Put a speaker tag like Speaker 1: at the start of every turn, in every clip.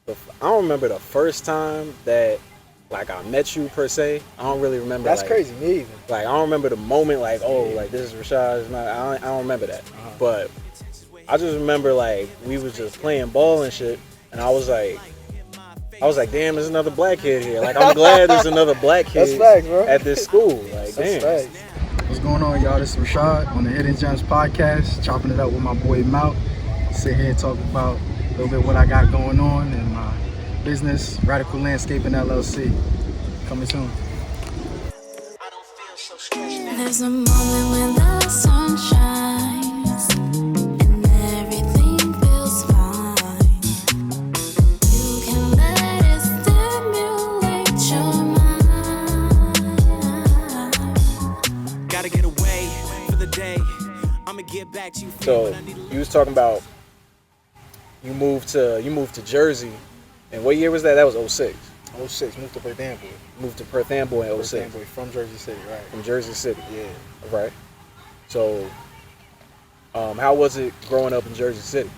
Speaker 1: I don't remember the first time that like I met you per se. I don't really remember.
Speaker 2: That's
Speaker 1: like,
Speaker 2: crazy. Me either.
Speaker 1: Like I don't remember the moment. Like like this is Rashad. I don't remember that. But I just remember like we was just playing ball and shit, and I was like, damn, there's another black kid here. Like I'm glad there's another black
Speaker 2: That's
Speaker 1: kid
Speaker 2: facts, bro.
Speaker 1: at this school. Like
Speaker 2: That's
Speaker 1: damn.
Speaker 2: facts. What's going on, y'all? This is Rashad on the Hidden Gems podcast, chopping it up with my boy Mout. Sit here and talk about a little bit what I got going on in my business, Radical Landscaping LLC. Coming soon.
Speaker 3: There's a moment when the sun shines and everything feels fine. You can let it stimulate your mind.
Speaker 4: Gotta get away for the day. I'ma get back to you.
Speaker 1: So you was talking about you moved to Jersey, and what year was that? That was 06.
Speaker 2: 06, moved to Perth Amboy.
Speaker 1: Moved to Perth Amboy in
Speaker 2: Perth
Speaker 1: 06.
Speaker 2: Amboy from Jersey City, right?
Speaker 1: From Jersey City.
Speaker 2: Yeah.
Speaker 1: Right. So, how was it growing up in Jersey City?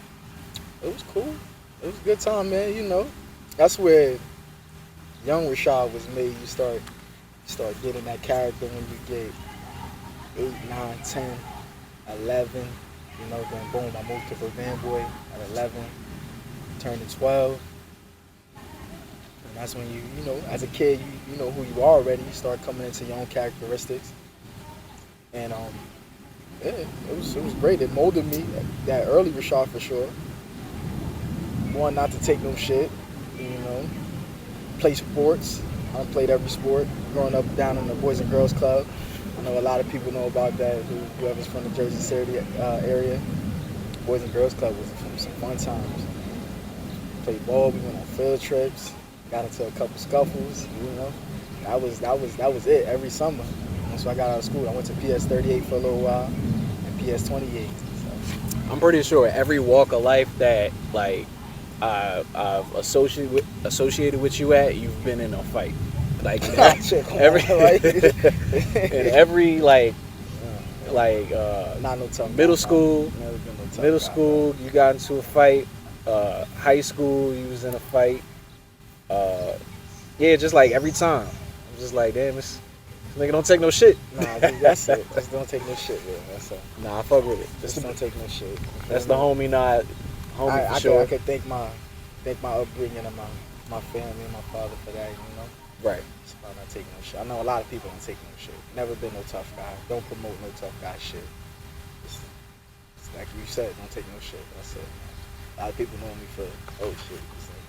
Speaker 2: It was cool. It was a good time, man. You know, that's where young Rashad was made. You start getting that character when you get 8, 9, 10, 11. You know, then boom, I moved to Perth Amboy at 11, turning 12. And that's when you know, as a kid, you know who you are already. You start coming into your own characteristics. And yeah, it was great. It molded me, that early Rashad for sure. One, not to take no shit, you know. Play sports. I played every sport. Growing up down in the Boys and Girls Club. I know a lot of people know about that, whoever's from the Jersey City area. Boys and Girls Club was some fun times. Played ball, we went on field trips, got into a couple scuffles, you know. That was it every summer. Once I got out of school, I went to PS 38 for a little while and PS 28. So.
Speaker 1: I'm pretty sure every walk of life that like I've associated with you at, you've been in a fight. Like every in every not no tough
Speaker 2: middle
Speaker 1: school,
Speaker 2: no
Speaker 1: school you got into a fight. High school you was in a fight. Yeah, just like every time. I'm just like, damn, this nigga don't take no shit.
Speaker 2: Nah, that's it. Just don't take no shit, man. That's it.
Speaker 1: Nah, I fuck with it.
Speaker 2: Just don't take no shit.
Speaker 1: That's the homie, not homie for sure.
Speaker 2: I could thank my upbringing and my family and my father for that, you know.
Speaker 1: Right.
Speaker 2: It's about not taking no shit. I know a lot of people don't take no shit. Never been no tough guy. Don't promote no tough guy shit. It's like you said, don't take no shit. That's it. A lot of people know me for shit. It's like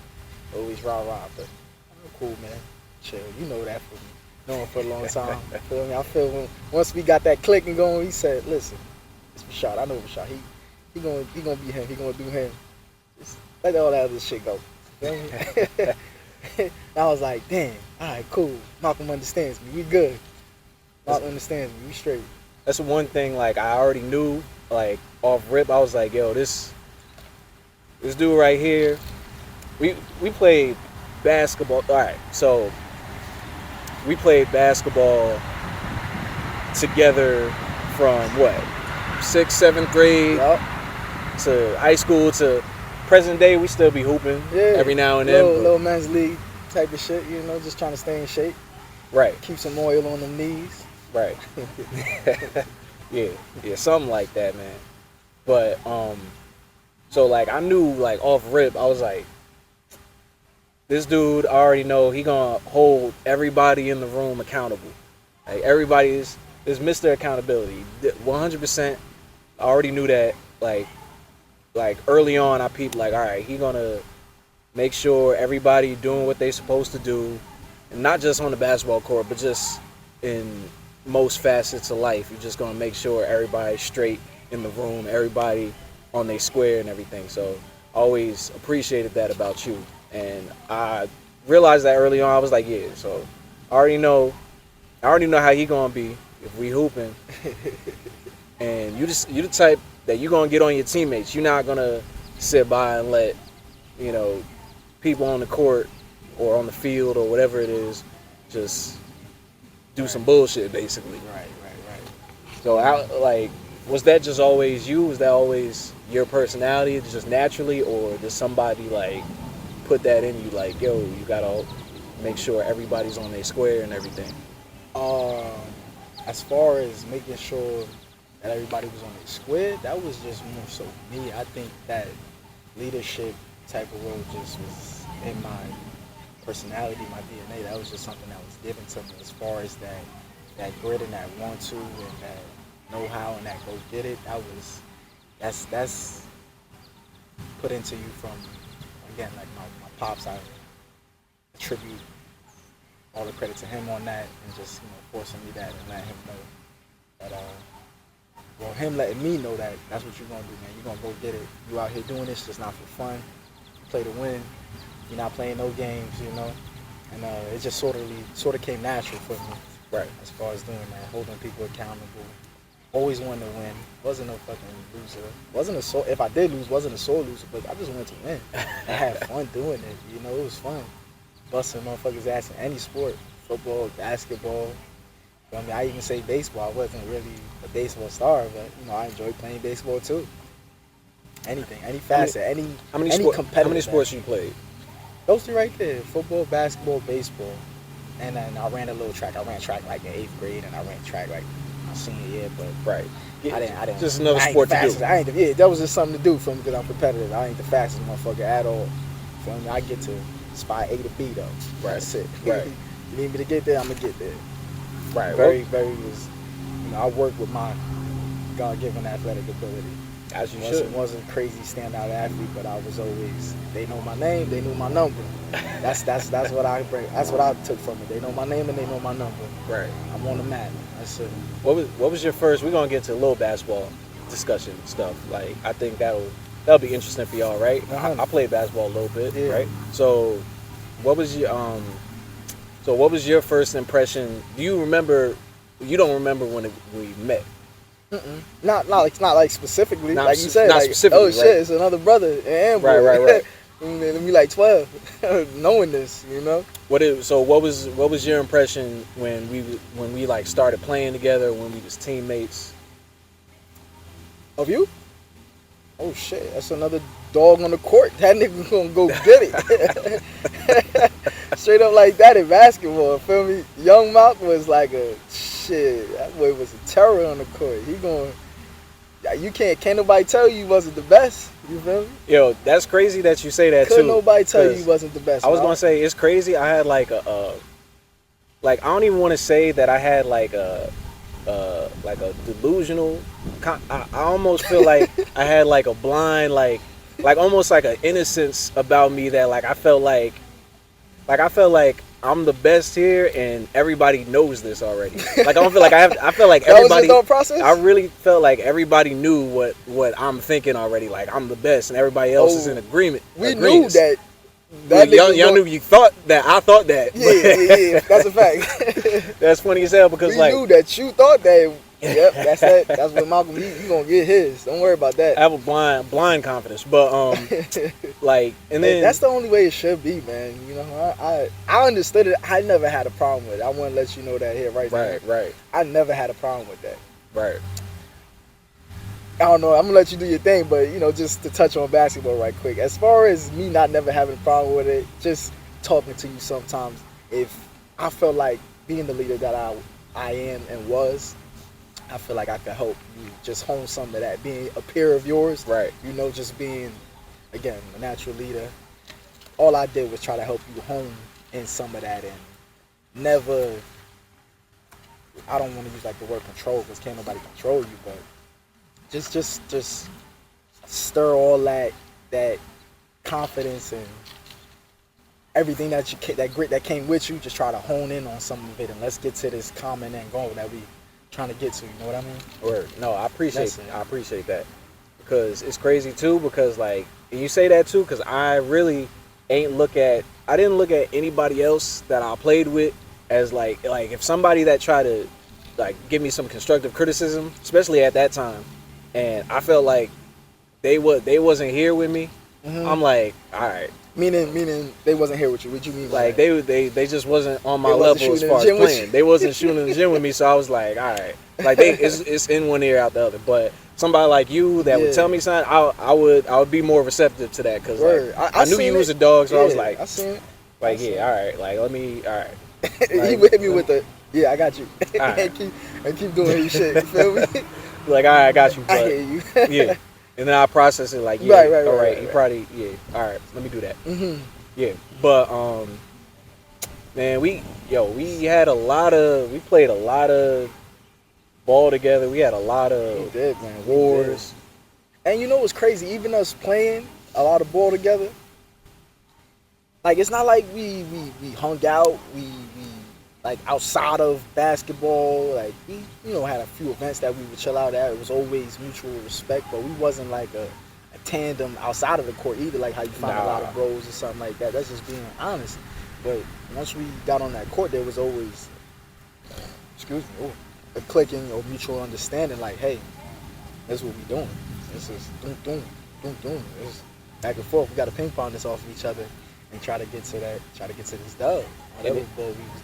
Speaker 2: always rah-rah, but I'm cool, man. Chill. You know that for me. Knowing for a long time. Feel me? I feel once we got that clicking going, he said, listen, it's Rashad. I know Rashad. He gonna be him. He gonna do him. Just let all that other shit go. Feel me? And I was like, damn, all right, cool. Malcolm understands me. We good. Malcolm understands me. We straight.
Speaker 1: That's one thing, like, I already knew, like, off rip. I was like, yo, this dude right here, we played basketball. All right, so we played basketball together from, what, 6th, 7th grade to high school to present day. We still be hooping every now and then.
Speaker 2: Little men's league type of shit, you know, just trying to stay in shape.
Speaker 1: Right.
Speaker 2: Keep some oil on them knees.
Speaker 1: Right. yeah, something like that, man. But so like I knew like off rip, I was like, this dude, I already know he gonna hold everybody in the room accountable. Like everybody is Mr. Accountability, 100%. I already knew that. Like early on, I peeped like, all right, he gonna make sure everybody doing what they supposed to do, and not just on the basketball court, but just in most facets of life. You're just gonna make sure everybody's straight in the room, everybody on their square and everything. So I always appreciated that about you, and I realized that early on. I was like, yeah. So I already know how he gonna be if we hooping, and you the type that you're gonna get on your teammates. You're not gonna sit by and let, you know, people on the court or on the field or whatever it is just do some bullshit, basically.
Speaker 2: Right.
Speaker 1: So how, like, was that just always you? Was that always your personality, just naturally, or did somebody like put that in you? Like, yo, you gotta make sure everybody's on their square and everything.
Speaker 2: As far as making sure that everybody was on their square, that was just more so me. I think that leadership type of role just was in my personality, my DNA. That was just something that was given to me. As far as that grit and that want to and that know-how and that go get it, that's put into you from, again, like my pops. I attribute all the credit to him on that, and just forcing me that and letting him know that well, him letting me know that that's what you're gonna do, man. You're gonna go get it. You out here doing this just not for fun. You play to win. You're not playing no games, And it just sort of came natural for me.
Speaker 1: Right.
Speaker 2: As far as doing that, holding people accountable. Always wanted to win. Wasn't no fucking loser. If I did lose, wasn't a sore loser, but I just wanted to win. I had fun doing it. It was fun. Busting motherfuckers' ass in any sport. Football, basketball. I even say baseball. I wasn't really a baseball star, but I enjoyed playing baseball too. Anything, any facet, any competitive.
Speaker 1: How many sports you played?
Speaker 2: Those three right there: football, basketball, baseball, and then I ran a little track. I ran track like in 8th grade, and I ran track like my senior year. But
Speaker 1: right,
Speaker 2: I didn't.
Speaker 1: Just another sport to do.
Speaker 2: That was just something to do for me because I'm competitive. I ain't the fastest motherfucker at all. Feel me? I get to spot A to B though.
Speaker 1: Right.
Speaker 2: That's it.
Speaker 1: Right.
Speaker 2: You need me to get there, I'm gonna get there.
Speaker 1: Right.
Speaker 2: Very was. I work with my God-given athletic ability.
Speaker 1: As you should.
Speaker 2: Wasn't a crazy standout athlete, but I was always. They know my name, they knew my number. That's what I bring. That's what I took from it. They know my name and they know my number.
Speaker 1: Right.
Speaker 2: I'm on the map. That's it.
Speaker 1: What was your first? We're gonna get to a little basketball discussion stuff. Like I think that'll be interesting for y'all, right? I played basketball a little bit, right? So, what was your first impression? Do you remember? You don't remember when we met?
Speaker 2: Not like specifically, like you said.
Speaker 1: Not
Speaker 2: like,
Speaker 1: specifically.
Speaker 2: Oh shit,
Speaker 1: right?
Speaker 2: It's another brother in Amber.
Speaker 1: Right.
Speaker 2: Let me like 12, knowing this,
Speaker 1: So what was your impression when we like started playing together, when we was teammates?
Speaker 2: Of you? Oh shit, that's another dog on the court. That nigga gonna go get it. Straight up like that in basketball, feel me? Young Mouth was like a shit. That boy was a terror on the court. Can't nobody tell you wasn't the best. You feel me?
Speaker 1: Yo, that's crazy that you say that too.
Speaker 2: Couldn't nobody tell you wasn't the best.
Speaker 1: I was gonna say it's crazy. I had like I don't even want to say that I had like a delusional. I almost feel like I had like a blind like almost like an innocence about me that like I felt like I'm the best here and everybody knows this already. Like I don't feel like I feel like everybody.
Speaker 2: That was your process?
Speaker 1: I really felt like everybody knew what I'm thinking already. Like I'm the best and everybody else is in agreement.
Speaker 2: We knew that.
Speaker 1: Y'all knew you thought that. I thought that.
Speaker 2: Yeah. That's a fact.
Speaker 1: That's funny as hell because
Speaker 2: we knew that you thought that. Yep, that's it. That's what Malcolm. You gonna get his. Don't worry about that.
Speaker 1: I have a blind confidence, but and then
Speaker 2: that's the only way it should be, man. I understood it. I never had a problem with it. I want to let you know that here right now.
Speaker 1: Right.
Speaker 2: I never had a problem with that.
Speaker 1: Right.
Speaker 2: I don't know. I'm gonna let you do your thing, but just to touch on basketball right quick. As far as me not never having a problem with it, just talking to you sometimes. If I felt like being the leader that I am and was. I feel like I could help you just hone some of that. Being a peer of yours,
Speaker 1: right?
Speaker 2: Just being, again, a natural leader. All I did was try to help you hone in some of that, and never. I don't want to use like the word control because can't nobody control you, but just stir all that confidence and everything that grit that came with you. Just try to hone in on some of it, and let's get to this common end goal that we. Trying to get to, you know what I mean?
Speaker 1: Word. No, I appreciate that because it's crazy too. Because like, and you say that too, because I really I didn't look at anybody else that I played with as like if somebody that tried to like give me some constructive criticism, especially at that time, and I felt like they wasn't here with me. Mm-hmm. I'm like, all right.
Speaker 2: Meaning they wasn't here with you. What you mean?
Speaker 1: Like they just wasn't on my level as far as playing. They wasn't shooting in the gym with me, so I was like, all right. Like it's in one ear out the other. But somebody like you that would tell me something, I would be more receptive to that because like, I knew you was a dog, so I was like,
Speaker 2: I seen it.
Speaker 1: Like, yeah, all right, like let me, all right.
Speaker 2: He
Speaker 1: Like,
Speaker 2: hit me with the, yeah, I got you,
Speaker 1: Alright.
Speaker 2: and keep doing your shit. You feel me?
Speaker 1: like, all right, I got you,
Speaker 2: I
Speaker 1: but
Speaker 2: hear you.
Speaker 1: yeah, and then I process it like, yeah,
Speaker 2: Right,
Speaker 1: all right,
Speaker 2: right,
Speaker 1: he
Speaker 2: right.
Speaker 1: probably, yeah, all right, let me do that.
Speaker 2: Mm-hmm.
Speaker 1: Yeah, but man, we played a lot of ball together. We had a lot
Speaker 2: We
Speaker 1: of
Speaker 2: did, man. We
Speaker 1: wars.
Speaker 2: did. And you know what's crazy? Even us playing a lot of ball together, like it's not like we hung out. We like outside of basketball. Like we had a few events that we would chill out at. It was always mutual respect, but we wasn't like a tandem outside of the court either. Like how you find a lot of bros or something like that. That's just being honest. But once we got on that court, there was always, a clicking or mutual understanding. Like, hey, that's what we doing. This is doom. It's back and forth. We got to ping pong this off of each other and try to get to this dub. Whatever ball we was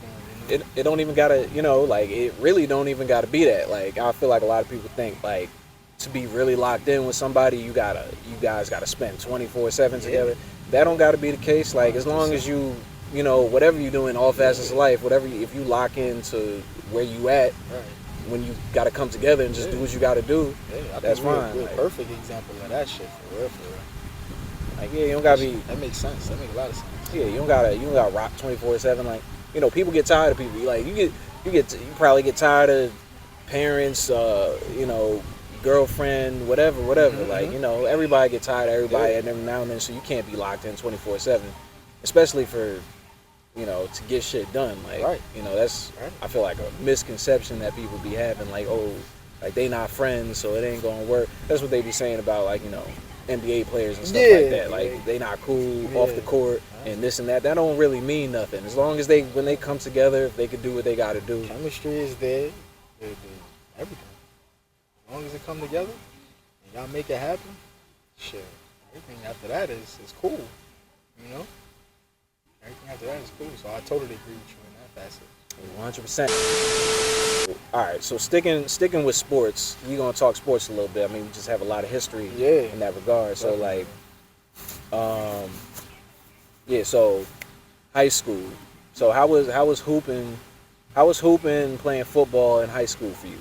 Speaker 2: doing.
Speaker 1: It don't even gotta, like it really don't even gotta be that. Like I feel like a lot of people think like to be really locked in with somebody, you guys gotta spend 24/7 together. That don't gotta be the case. Like as long as you whatever you doing all facets of life, if you lock into where you at,
Speaker 2: Right.
Speaker 1: when you gotta come together and just do what you gotta do,
Speaker 2: I
Speaker 1: that's
Speaker 2: think
Speaker 1: fine.
Speaker 2: We're a
Speaker 1: Like,
Speaker 2: perfect example of that shit for real.
Speaker 1: like yeah, you don't gotta be.
Speaker 2: That makes sense. That makes a lot of sense.
Speaker 1: Yeah, you don't gotta rock 24/7. Like people get tired of people. Like you probably get tired of parents, girlfriend, whatever.
Speaker 2: Mm-hmm.
Speaker 1: Like everybody get tired of everybody and every now and then. So you can't be locked in 24/7, especially for to get shit done. Like
Speaker 2: Right.
Speaker 1: that's
Speaker 2: Right.
Speaker 1: I feel like a misconception that people be having. Like like they not friends, so it ain't gonna work. That's what they be saying about like NBA players and stuff like that. Like they not cool off the court and this and that. That don't really mean nothing. As long as when they come together, if they can do what they got to do.
Speaker 2: Chemistry is there. Everything. As long as they come together and y'all make it happen, shit. Everything after that is cool. Everything after that is cool. So I totally agree with you in that facet.
Speaker 1: 100%. All right, so sticking with sports, we're gonna talk sports a little bit. I mean, we just have a lot of history in that regard. So like, so high school. So how was hooping playing football in high school for you?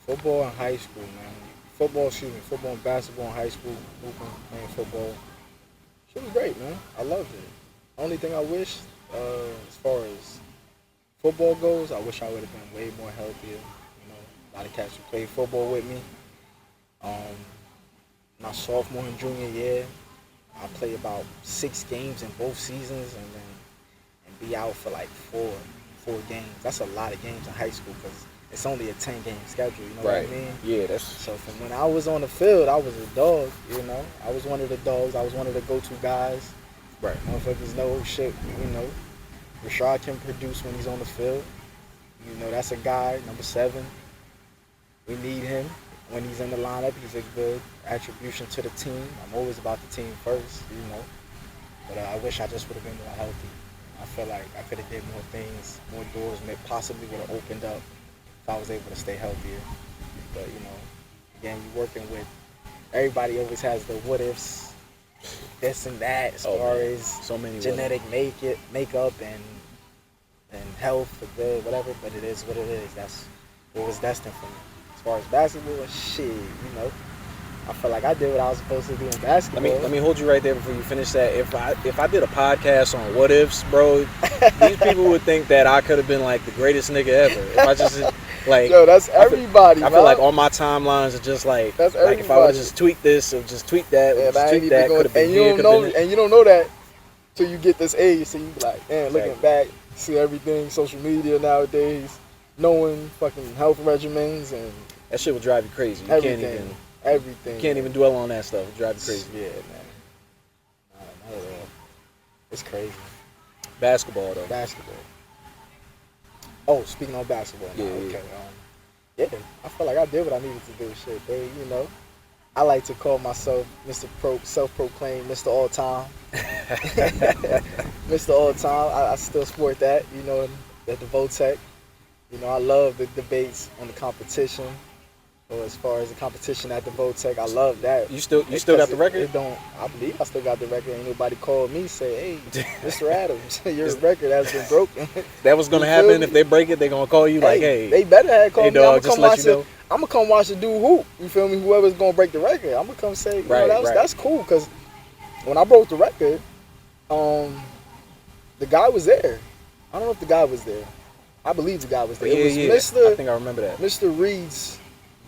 Speaker 2: Football in high school, man. Football and basketball in high school, hooping, playing football. Shit was great, man. I loved it. Only thing I wish, as far as football goes, I wish I would have been way more healthier. A lot of cats who played football with me. My sophomore and junior year, I played about 6 games in both seasons, and be out for like four games. That's a lot of games in high school because it's only a 10-game schedule. You know what I mean?
Speaker 1: Yeah, that's.
Speaker 2: So from when I was on the field, I was a dog. I was one of the dogs. I was one of the go-to guys.
Speaker 1: Right.
Speaker 2: Motherfuckers know shit. Rashad can produce when he's on the field. That's a guy, number 7. We need him when he's in the lineup. He's a good attribution to the team. I'm always about the team first, But I wish I just would have been more healthy. I feel like I could have did more things, more doors, possibly would have opened up if I was able to stay healthier. But, again, you're working with, everybody always has the what ifs, this and that, as far as
Speaker 1: so many
Speaker 2: genetic makeup and health for good, whatever. But it is what it is. That's what was destined for me. As far as basketball, shit, I feel like I did what I was supposed to do in basketball.
Speaker 1: Let me hold you right there before you finish that. If I did a podcast on what ifs, bro, these people would think that I could have been like the greatest nigga ever. If I just like,
Speaker 2: yo, that's everybody.
Speaker 1: I feel like all my timelines are just like,
Speaker 2: that's
Speaker 1: like if I would just tweet this or just tweet that, or just tweet that, could have been here,
Speaker 2: and you don't know that till you get this age. So you be like, man, looking back, see everything, social media nowadays, knowing fucking health regimens and
Speaker 1: that shit will drive you crazy. You can't even dwell on that stuff. It'll drive you crazy.
Speaker 2: Yeah, man. Not at all. It's crazy.
Speaker 1: Basketball though.
Speaker 2: Basketball. Oh, speaking on basketball.
Speaker 1: Yeah.
Speaker 2: Okay. Yeah, I feel like I did what I needed to do. Shit, baby. I like to call myself self-proclaimed Mr. All Time. Mr. All Time. I still sport that. At the Votech. I love the debates on the competition. So as far as the competition at the Votech, I love that.
Speaker 1: You still got the record?
Speaker 2: It don't. I believe I still got the record. Ain't nobody called me say, "Hey, Mr. Adams, your record has been broken."
Speaker 1: That was gonna happen. If they break it, they gonna call you like, "Hey,
Speaker 2: they better have called me.
Speaker 1: dog, just let you know."
Speaker 2: I'm gonna come watch the dude hoop. You feel me? Whoever's gonna break the record, I'm gonna come say, that's cool. Cause when I broke the record, the guy was there. I don't know if the guy was there. I believe the guy was there. It was Mr.
Speaker 1: I think I remember that.
Speaker 2: Mr. Reed's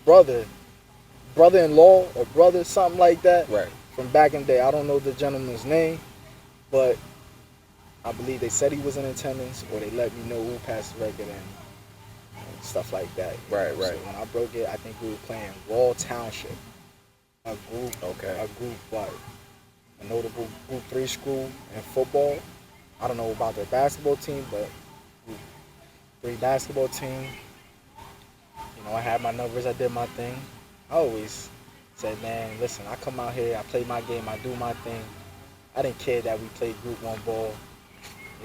Speaker 2: brother-in-law or brother, something like that.
Speaker 1: Right.
Speaker 2: From back in the day. I don't know the gentleman's name, but I believe they said he was in attendance, or they let me know who passed the record and stuff like that.
Speaker 1: Right.
Speaker 2: So when I broke it, I think we were playing Wall Township, a group, what, a notable Group 3 school in football. I don't know about their basketball team, but Group 3 basketball team. You know, I had my numbers, I did my thing. I always said, man, listen, I come out here, I play my game, I do my thing. I didn't care that we played Group 1 ball.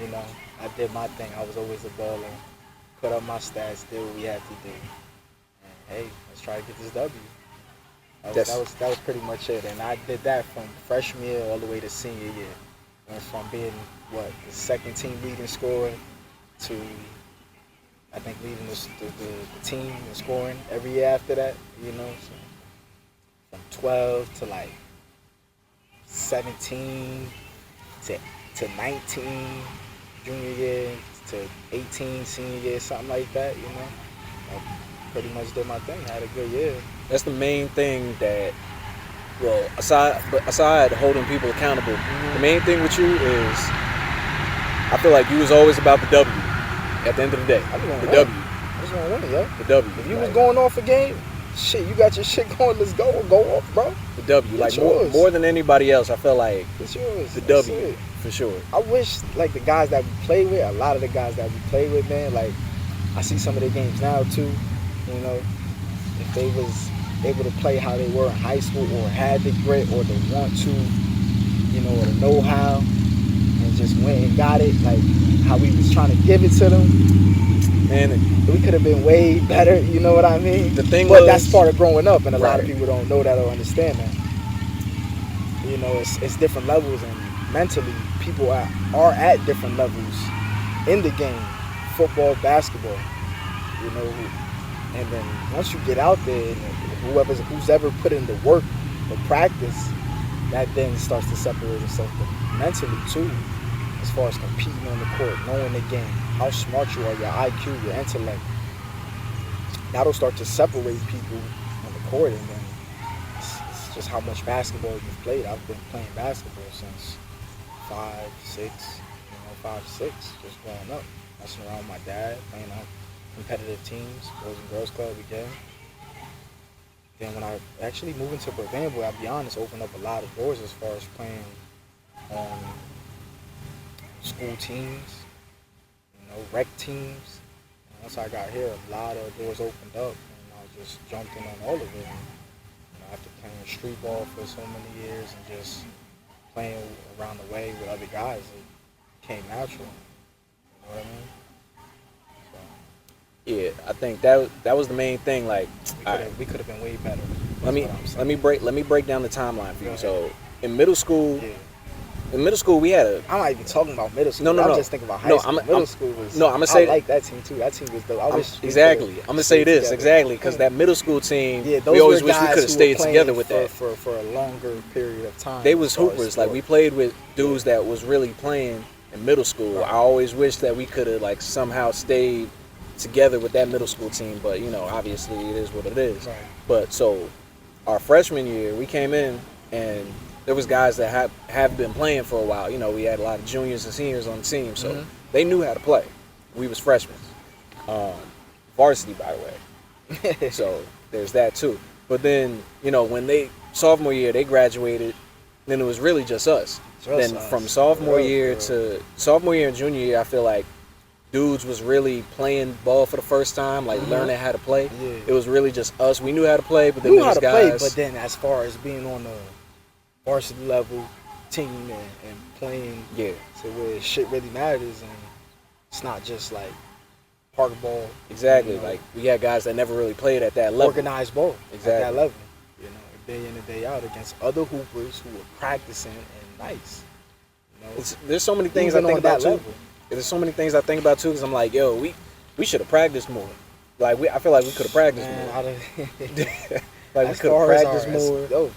Speaker 2: You know, I did my thing. I was always a baller. Put up my stats, did what we had to do. And hey, let's try to get this W. That was pretty much it. And I did that from freshman year all the way to senior year. Went from being, the second team leading scorer to, I think, leading the team in scoring every year after that, you know. So from 12 to like 17 to 19 junior year to 18 senior year, something like that, you know. I pretty much did my thing. I had a good year.
Speaker 1: That's the main thing that, well, aside holding people accountable, the main thing with you is, I feel like you was always about the W at the end of the day. The W.
Speaker 2: I just want to win it, yo.
Speaker 1: The W.
Speaker 2: If you was going off a game, shit, you got your shit going, let's go off, bro.
Speaker 1: The W. Like,
Speaker 2: yours.
Speaker 1: more than anybody else, I feel like
Speaker 2: It's yours.
Speaker 1: the
Speaker 2: That's
Speaker 1: W,
Speaker 2: it.
Speaker 1: for sure.
Speaker 2: I wish, like, the guys that we play with, a lot of the guys that we play with, man, like, I see some of their games now, too, you know, if they was able to play how they were in high school, or had the grit, or the want to, you know, or the know-how, and just went and got it, like, how we was trying to give it to them,
Speaker 1: And
Speaker 2: we could have been way better, you know what I mean?
Speaker 1: the thing
Speaker 2: But
Speaker 1: was,
Speaker 2: that's part of growing up, and a lot of
Speaker 1: Right.
Speaker 2: people don't know that or understand that. You know, it's different levels, and mentally, people are at different levels in the game, football, basketball, you know. And then once you get out there, and who's ever put in the work, the practice, that then starts to separate itself mentally too, as far as competing on the court, knowing the game, how smart you are, your IQ, your intellect. That'll start to separate people on the court, and then it's just how much basketball you've played. I've been playing basketball since 5, 6, just growing up, messing around with my dad, playing on competitive teams, Boys and Girls Club again. Then when I actually moved into Burbanville, I'll be honest, opened up a lot of doors as far as playing on school teams, you know, rec teams. And once I got here, a lot of doors opened up, and I just jumped in on all of it. And, you know, after playing street ball for so many years and just playing around the way with other guys, it came natural. You know what I mean?
Speaker 1: yeah, I think that was the main thing. Like,
Speaker 2: We could have been way better.
Speaker 1: let me break down the timeline for you. So in middle school,
Speaker 2: Yeah.
Speaker 1: we had a
Speaker 2: I'm not even talking about middle school.
Speaker 1: No.
Speaker 2: I'm just thinking about high school. Middle school was.
Speaker 1: No, I'm gonna say
Speaker 2: I like that team too. That team was dope. I wish we
Speaker 1: exactly.
Speaker 2: could've
Speaker 1: I'm gonna say
Speaker 2: stayed
Speaker 1: this
Speaker 2: together.
Speaker 1: exactly because that middle school team,
Speaker 2: Yeah, those
Speaker 1: we always
Speaker 2: were
Speaker 1: wish we
Speaker 2: guys
Speaker 1: could have
Speaker 2: who
Speaker 1: stayed
Speaker 2: were
Speaker 1: together
Speaker 2: playing
Speaker 1: with that.
Speaker 2: for a longer period of time.
Speaker 1: They was
Speaker 2: as far as
Speaker 1: hoopers. Like, we
Speaker 2: sport.
Speaker 1: played with dudes that was really playing in middle school.
Speaker 2: Right.
Speaker 1: I always wish that we could have like somehow stayed together with that middle school team, but you know, obviously it is what it is.
Speaker 2: Right.
Speaker 1: But so our freshman year, we came in and there was guys that have been playing for a while. You know, we had a lot of juniors and seniors on the team, so they knew how to play. We was freshmen, varsity by the way. So there's that too. But then, you know, when sophomore year they graduated, then it was really just us. Then from sophomore year and junior year, I feel like dudes was really playing ball for the first time, like learning how to play.
Speaker 2: Yeah.
Speaker 1: It was really just us. We knew how to play, but then
Speaker 2: Knew
Speaker 1: there
Speaker 2: how
Speaker 1: was
Speaker 2: to play,
Speaker 1: guys.
Speaker 2: but then as far as being on the varsity level team and playing
Speaker 1: Yeah.
Speaker 2: to where shit really matters, and it's not just like park ball.
Speaker 1: Exactly.
Speaker 2: You know,
Speaker 1: Like we had guys that never really played at that level.
Speaker 2: organized ball
Speaker 1: Exactly.
Speaker 2: at that level. You know, day in and day out against other hoopers who were practicing and nice. You know,
Speaker 1: There's so many things
Speaker 2: even
Speaker 1: I think
Speaker 2: on that
Speaker 1: about too.
Speaker 2: level.
Speaker 1: There's so many things I think about too because I'm like, yo, we should have practiced more. Like I feel like we could have practiced
Speaker 2: Man,
Speaker 1: more.
Speaker 2: I don't-
Speaker 1: Like we
Speaker 2: as
Speaker 1: could have
Speaker 2: far as
Speaker 1: practiced more,
Speaker 2: Oh,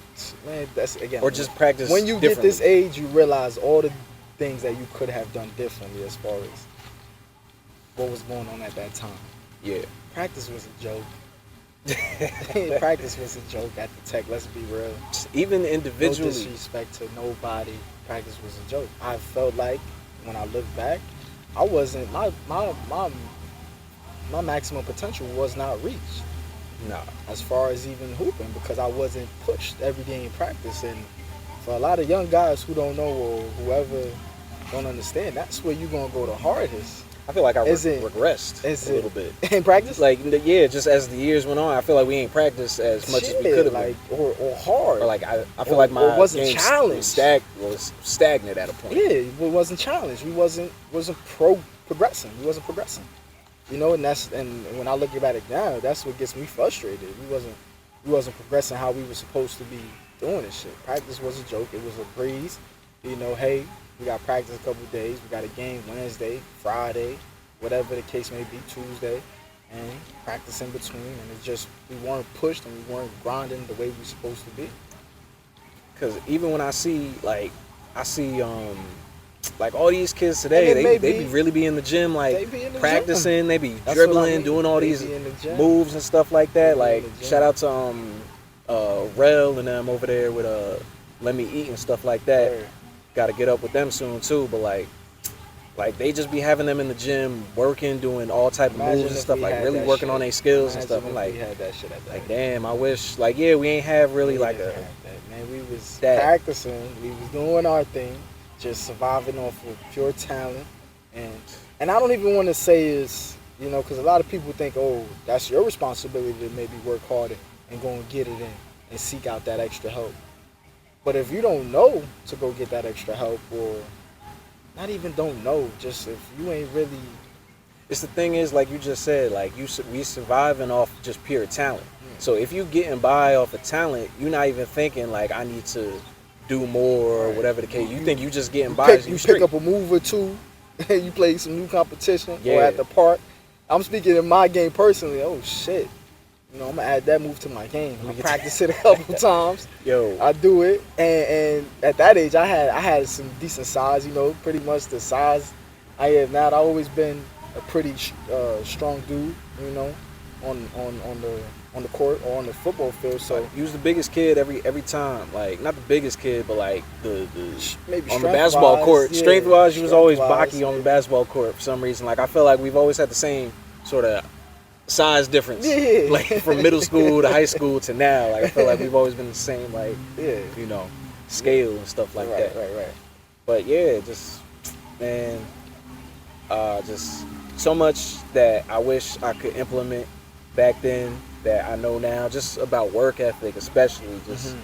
Speaker 2: man, that's again.
Speaker 1: or just practice.
Speaker 2: when you get this
Speaker 1: differently.
Speaker 2: age, you realize all the things that you could have done differently as far as what was going on at that time.
Speaker 1: Yeah.
Speaker 2: Practice was a joke. Practice was a joke at the Tech. Let's be real.
Speaker 1: Even
Speaker 2: No
Speaker 1: individually.
Speaker 2: disrespect to nobody. Practice was a joke. I felt like when I look back, I wasn't my maximum potential was not reached
Speaker 1: Nah.
Speaker 2: as far as even hooping because I wasn't pushed every day in practice. And for a lot of young guys who don't know or whoever don't understand, that's where you're gonna go the hardest
Speaker 1: I feel like I
Speaker 2: Is it-
Speaker 1: regressed
Speaker 2: is
Speaker 1: a
Speaker 2: it-
Speaker 1: little bit.
Speaker 2: in practice.
Speaker 1: Like yeah, just as the years went on, I feel like we ain't practiced as much as we could have.
Speaker 2: like or hard.
Speaker 1: Or like I feel
Speaker 2: or-
Speaker 1: like my
Speaker 2: or wasn't
Speaker 1: game
Speaker 2: challenged.
Speaker 1: was stagnant at a point.
Speaker 2: Yeah, we wasn't challenged. We wasn't progressing. We wasn't progressing. You know, and when I look at it now, that's what gets me frustrated. We wasn't progressing how we were supposed to be doing this shit. Practice was a joke. It was a breeze. You know, hey, we got practice a couple days. We got a game Wednesday, Friday, whatever the case may be, Tuesday, and practice in between. And it just we weren't pushed and we weren't grinding the way we were supposed to be.
Speaker 1: Because even when I see like all these kids today,
Speaker 2: And it
Speaker 1: they be really be in the gym,
Speaker 2: They
Speaker 1: like
Speaker 2: be in the
Speaker 1: practicing.
Speaker 2: gym.
Speaker 1: They be
Speaker 2: That's what I
Speaker 1: dribbling,
Speaker 2: mean.
Speaker 1: doing all
Speaker 2: They
Speaker 1: these
Speaker 2: be in the gym.
Speaker 1: moves and stuff like that.
Speaker 2: They be
Speaker 1: Like
Speaker 2: in the gym.
Speaker 1: shout out to Rel and them over there with Let Me Eat and stuff like that.
Speaker 2: Word.
Speaker 1: Got to get up with them soon too. But like they just be having them in the gym working, doing all type of
Speaker 2: Imagine
Speaker 1: moves and
Speaker 2: if
Speaker 1: stuff,
Speaker 2: we
Speaker 1: like
Speaker 2: had
Speaker 1: really
Speaker 2: that
Speaker 1: working
Speaker 2: shit.
Speaker 1: on their skills and
Speaker 2: Imagine
Speaker 1: stuff. I'm
Speaker 2: if
Speaker 1: like,
Speaker 2: we had that shit at that age.
Speaker 1: damn, I wish, like, yeah, we ain't have really
Speaker 2: We
Speaker 1: like
Speaker 2: didn't
Speaker 1: a
Speaker 2: have that, man. We was
Speaker 1: that.
Speaker 2: practicing. We was doing our thing, just surviving off of pure talent. And I don't even want to say is, you know, because a lot of people think, oh, that's your responsibility to maybe work harder and go and get it in and seek out that extra help. But if you don't know to go get that extra help, or not even don't know, just if you ain't really
Speaker 1: It's the thing is, like you just said, like we surviving off just pure talent. So if you getting by off of talent, you're not even thinking like I need to do more or
Speaker 2: Right.
Speaker 1: whatever the case. You think you just getting by.
Speaker 2: you pick up a move or two, you play some new competition
Speaker 1: Yeah.
Speaker 2: or at the park. I'm speaking in my game personally. Oh shit, you know I'm gonna add that move to my game. I practice it a couple times.
Speaker 1: Yo,
Speaker 2: I do it, and at that age I had some decent size. You know, pretty much the size I have now. I've always been a pretty strong dude. You know, on the court or on the football field. So
Speaker 1: you was the biggest kid every time. Like not the biggest kid, but like the
Speaker 2: maybe
Speaker 1: on the basketball court.
Speaker 2: yeah,
Speaker 1: Strength wise, you was always
Speaker 2: strength-wise,
Speaker 1: Baki on the
Speaker 2: yeah.
Speaker 1: basketball court for some reason. Like I feel like we've always had the same sort of size difference.
Speaker 2: Yeah.
Speaker 1: Like from middle school to high school to now. Like I feel like we've always been the same, like,
Speaker 2: Yeah.
Speaker 1: you know, scale and stuff like that.
Speaker 2: Right.
Speaker 1: But yeah, just man, just so much that I wish I could implement back then that I know now, just about work ethic, especially just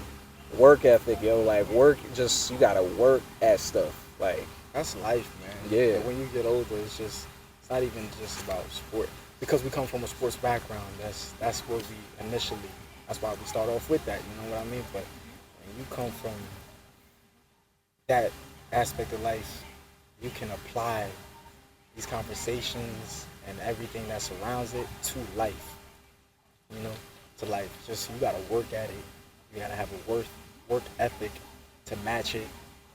Speaker 1: work ethic, yo. Like work, just you gotta work at stuff. Like
Speaker 2: That's life, man.
Speaker 1: Yeah.
Speaker 2: But when you get older, it's not even just about sport. Because we come from a sports background, that's where we initially, that's why we start off with that, you know what I mean? But when you come from that aspect of life, you can apply these conversations and everything that surrounds it to life. You know, to life. Just you gotta work at it. You gotta have a work ethic to match it.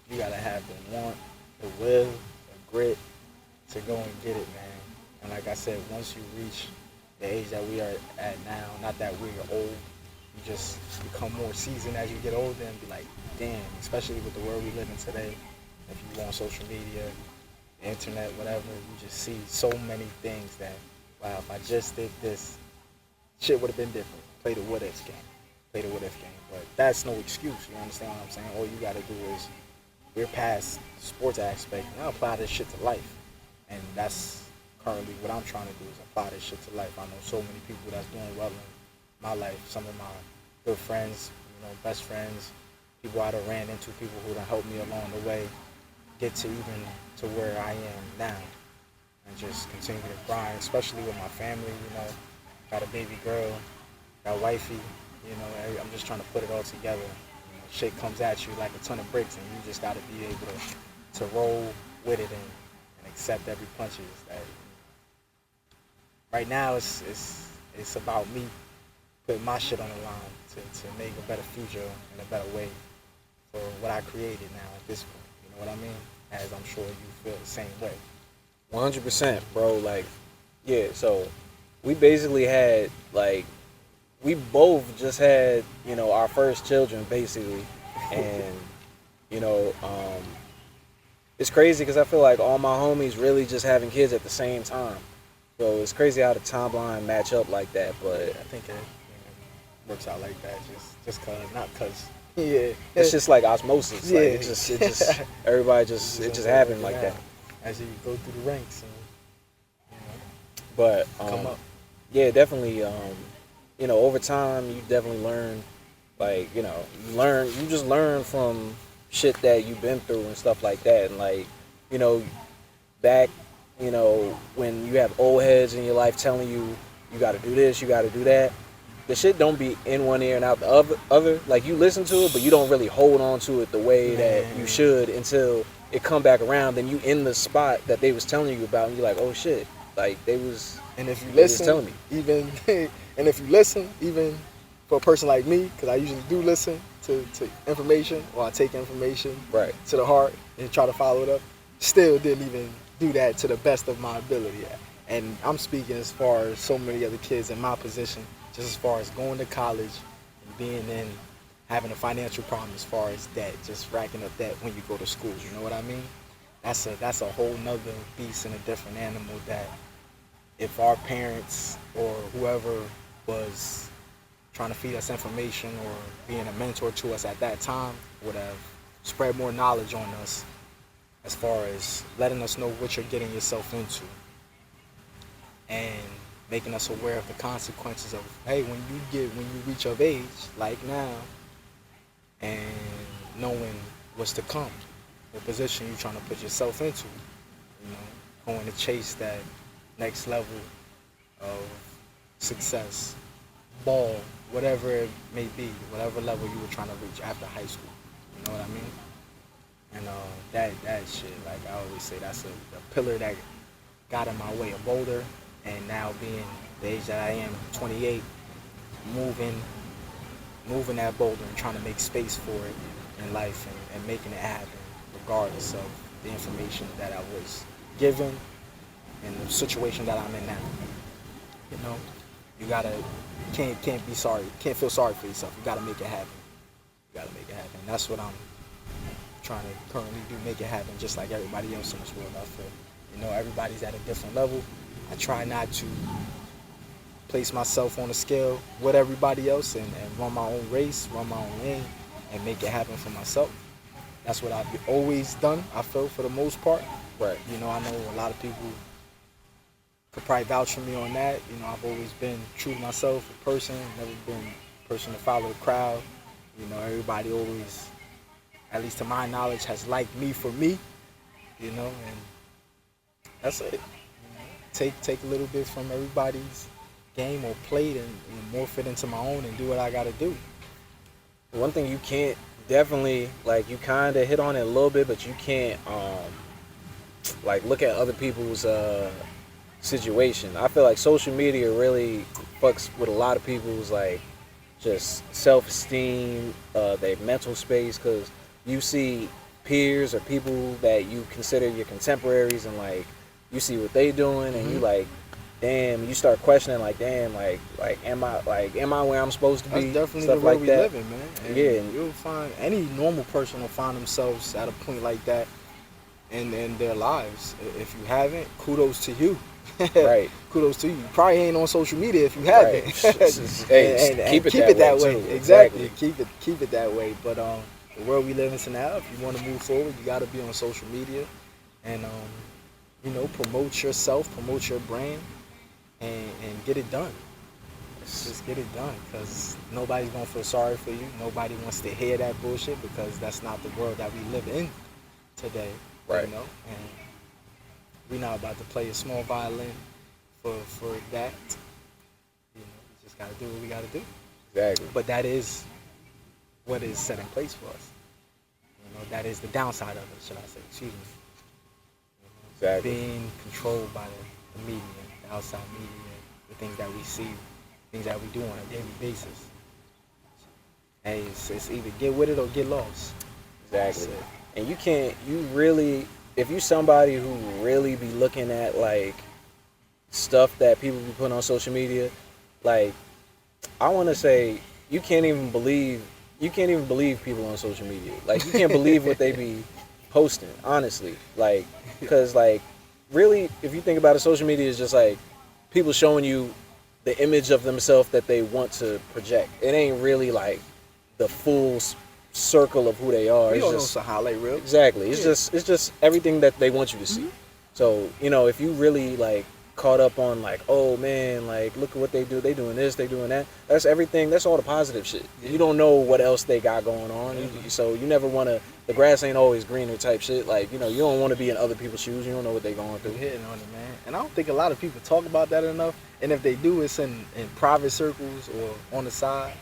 Speaker 2: You gotta have the want, the will, the grit to go and get it, man. And like I said, once you reach the age that we are at now, not that we're old, you just become more seasoned as you get older and be like, damn, especially with the world we live in today, if you go on social media, the internet, whatever, you just see so many things that, wow, if I just did this, shit would have been different. Play the what if game. But that's no excuse, you understand what I'm saying? All you gotta do is, we're past the sports aspect, now apply this shit to life. And that's currently what I'm trying to do is apply this shit to life. I know so many people that's doing well in my life. Some of my good friends, you know, best friends, people I done ran into, people who done helped me along the way, get to even to where I am now. and just continue to grind, especially with my family. Got a baby girl, got wifey. I'm just trying to put it all together. Shit comes at you like a ton of bricks, and you just got to be able to roll with it and accept every punches. Right now, it's about me putting my shit on the line to make a better future and a better way for what I created now at this point. You know what I mean? As I'm sure you feel the same way.
Speaker 1: 100%, bro. Like, yeah. So we basically had we both just had our first children basically, and it's crazy because I feel like all my homies really just having kids at the same time. So it's crazy how the timeline match up like that. But
Speaker 2: I think it works out like that just cause, not cause. Yeah,
Speaker 1: it's just like osmosis.
Speaker 2: Yeah,
Speaker 1: like it just everybody it just happened like that.
Speaker 2: As you go through the ranks and
Speaker 1: but
Speaker 2: come up.
Speaker 1: Yeah, definitely. Over time you definitely learn, you just learn from shit that you've been through and stuff like that, and back when you have old heads in your life telling you got to do this, you got to do that. The shit don't be in one ear and out the other. Like, you listen to it, but you don't really hold on to it the way that you should until it come back around. Then you in the spot that they was telling you about, and you're like, oh shit, like they was.
Speaker 2: And if you
Speaker 1: they was
Speaker 2: listen,
Speaker 1: telling me.
Speaker 2: Even for a person like me, because I usually do listen to information, or I take information
Speaker 1: right
Speaker 2: to the heart and try to follow it up, still didn't even do that to the best of my ability. And I'm speaking as far as so many other kids in my position, just as far as going to college and being in, having a financial problem as far as debt, just racking up debt when you go to school. You know what I mean? That's a whole nother beast and a different animal that if our parents or whoever was trying to feed us information or being a mentor to us at that time would have spread more knowledge on us as far as letting us know what you're getting yourself into and making us aware of the consequences of, hey, when you reach of age, like now, and knowing what's to come, what position you're trying to put yourself into, going to chase that next level of success, ball, whatever it may be, whatever level you were trying to reach after high school. You know what I mean? And that shit, like I always say, that's a pillar that got in my way, a boulder. And now being the age that I am, 28, moving that boulder and trying to make space for it in life and making it happen, regardless of the information that I was given and the situation that I'm in now. You can't feel sorry for yourself. You gotta make it happen. And that's what I'm trying to currently do, make it happen, just like everybody else in this world, I feel. Everybody's at a different level. I try not to place myself on a scale with everybody else and run my own race, run my own lane, and make it happen for myself. That's what I've always done, I feel, for the most part.
Speaker 1: Right.
Speaker 2: I know a lot of people could probably vouch for me on that. I've always been true to myself, a person, never been a person to follow the crowd. Everybody always, at least to my knowledge, has liked me for me, and that's it. Take a little bit from everybody's game or plate and morph it into my own and do what I gotta do.
Speaker 1: One thing you can't definitely, you kind of hit on it a little bit, but you can't look at other people's situation. I feel like social media really fucks with a lot of people's just self-esteem, their mental space, because you see peers or people that you consider your contemporaries and you see what they doing and you damn, you start questioning am I where I'm supposed to be?
Speaker 2: That's definitely
Speaker 1: stuff
Speaker 2: the way
Speaker 1: like
Speaker 2: we
Speaker 1: that.
Speaker 2: living, man. And
Speaker 1: yeah,
Speaker 2: you'll find any normal person will find themselves at a point like that in their lives. If you haven't, kudos to you.
Speaker 1: Right.
Speaker 2: Kudos to you. You probably ain't on social media if you haven't.
Speaker 1: Hey,
Speaker 2: and
Speaker 1: keep
Speaker 2: it that way.
Speaker 1: too.
Speaker 2: Exactly. Keep it that way. But the world we live in now, if you want to move forward, you got to be on social media and promote yourself, promote your brand, and get it done. Just get it done, because nobody's gonna feel sorry for you. Nobody wants to hear that bullshit, because that's not the world that we live in today.
Speaker 1: Right.
Speaker 2: And we not about to play a small violin for that. You know, we just gotta do what we gotta do.
Speaker 1: Exactly.
Speaker 2: But that is what is set in place for us. You know, that is the downside of it, should I say? Excuse me. You know,
Speaker 1: Exactly.
Speaker 2: being controlled by the media, the outside media, the things that we see, things that we do on a daily basis. Hey, it's either get with it or get lost.
Speaker 1: Exactly.
Speaker 2: That's it.
Speaker 1: And you really, if you somebody who really be looking at like stuff that people be putting on social media, like I want to say you can't even believe people on social media. Like you can't believe what they be posting, honestly. Like because like really, if you think about it, social media is just like people showing you the image of themselves that they want to project. It ain't really like the full circle of who they are.
Speaker 2: We
Speaker 1: It's
Speaker 2: all know
Speaker 1: just
Speaker 2: it's a highlight reel.
Speaker 1: exactly. It's
Speaker 2: Yeah.
Speaker 1: just everything that they want you to see.
Speaker 2: Mhm.
Speaker 1: So you know, if you really like caught up on like, oh man, like look at what they do. They doing this, they doing that. That's everything. That's all the positive shit.
Speaker 2: Yeah.
Speaker 1: You don't know what else they got going on. So you never want to. The grass ain't always greener type shit. Like you know, you don't want to be in other people's shoes. You don't know what they going
Speaker 2: You're
Speaker 1: through.
Speaker 2: hitting on it, man. And I don't think a lot of people talk about that enough. And if they do, it's in private circles or on the side,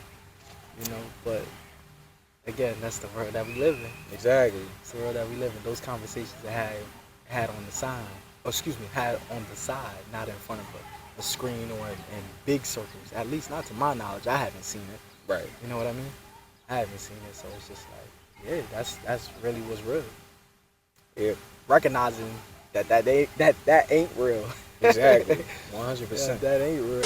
Speaker 2: you know. But again, that's the world that we live in.
Speaker 1: Exactly.
Speaker 2: It's the world that we live in. Those conversations that had on the side, had on the side, not in front of a screen or in big circles. At least not to my knowledge. I haven't seen it.
Speaker 1: Right.
Speaker 2: You know what I mean? I haven't seen it, so it's just like, yeah, that's really what's real.
Speaker 1: Yeah.
Speaker 2: Recognizing that ain't real.
Speaker 1: Exactly.
Speaker 2: Yeah,
Speaker 1: 100%.
Speaker 2: that ain't real.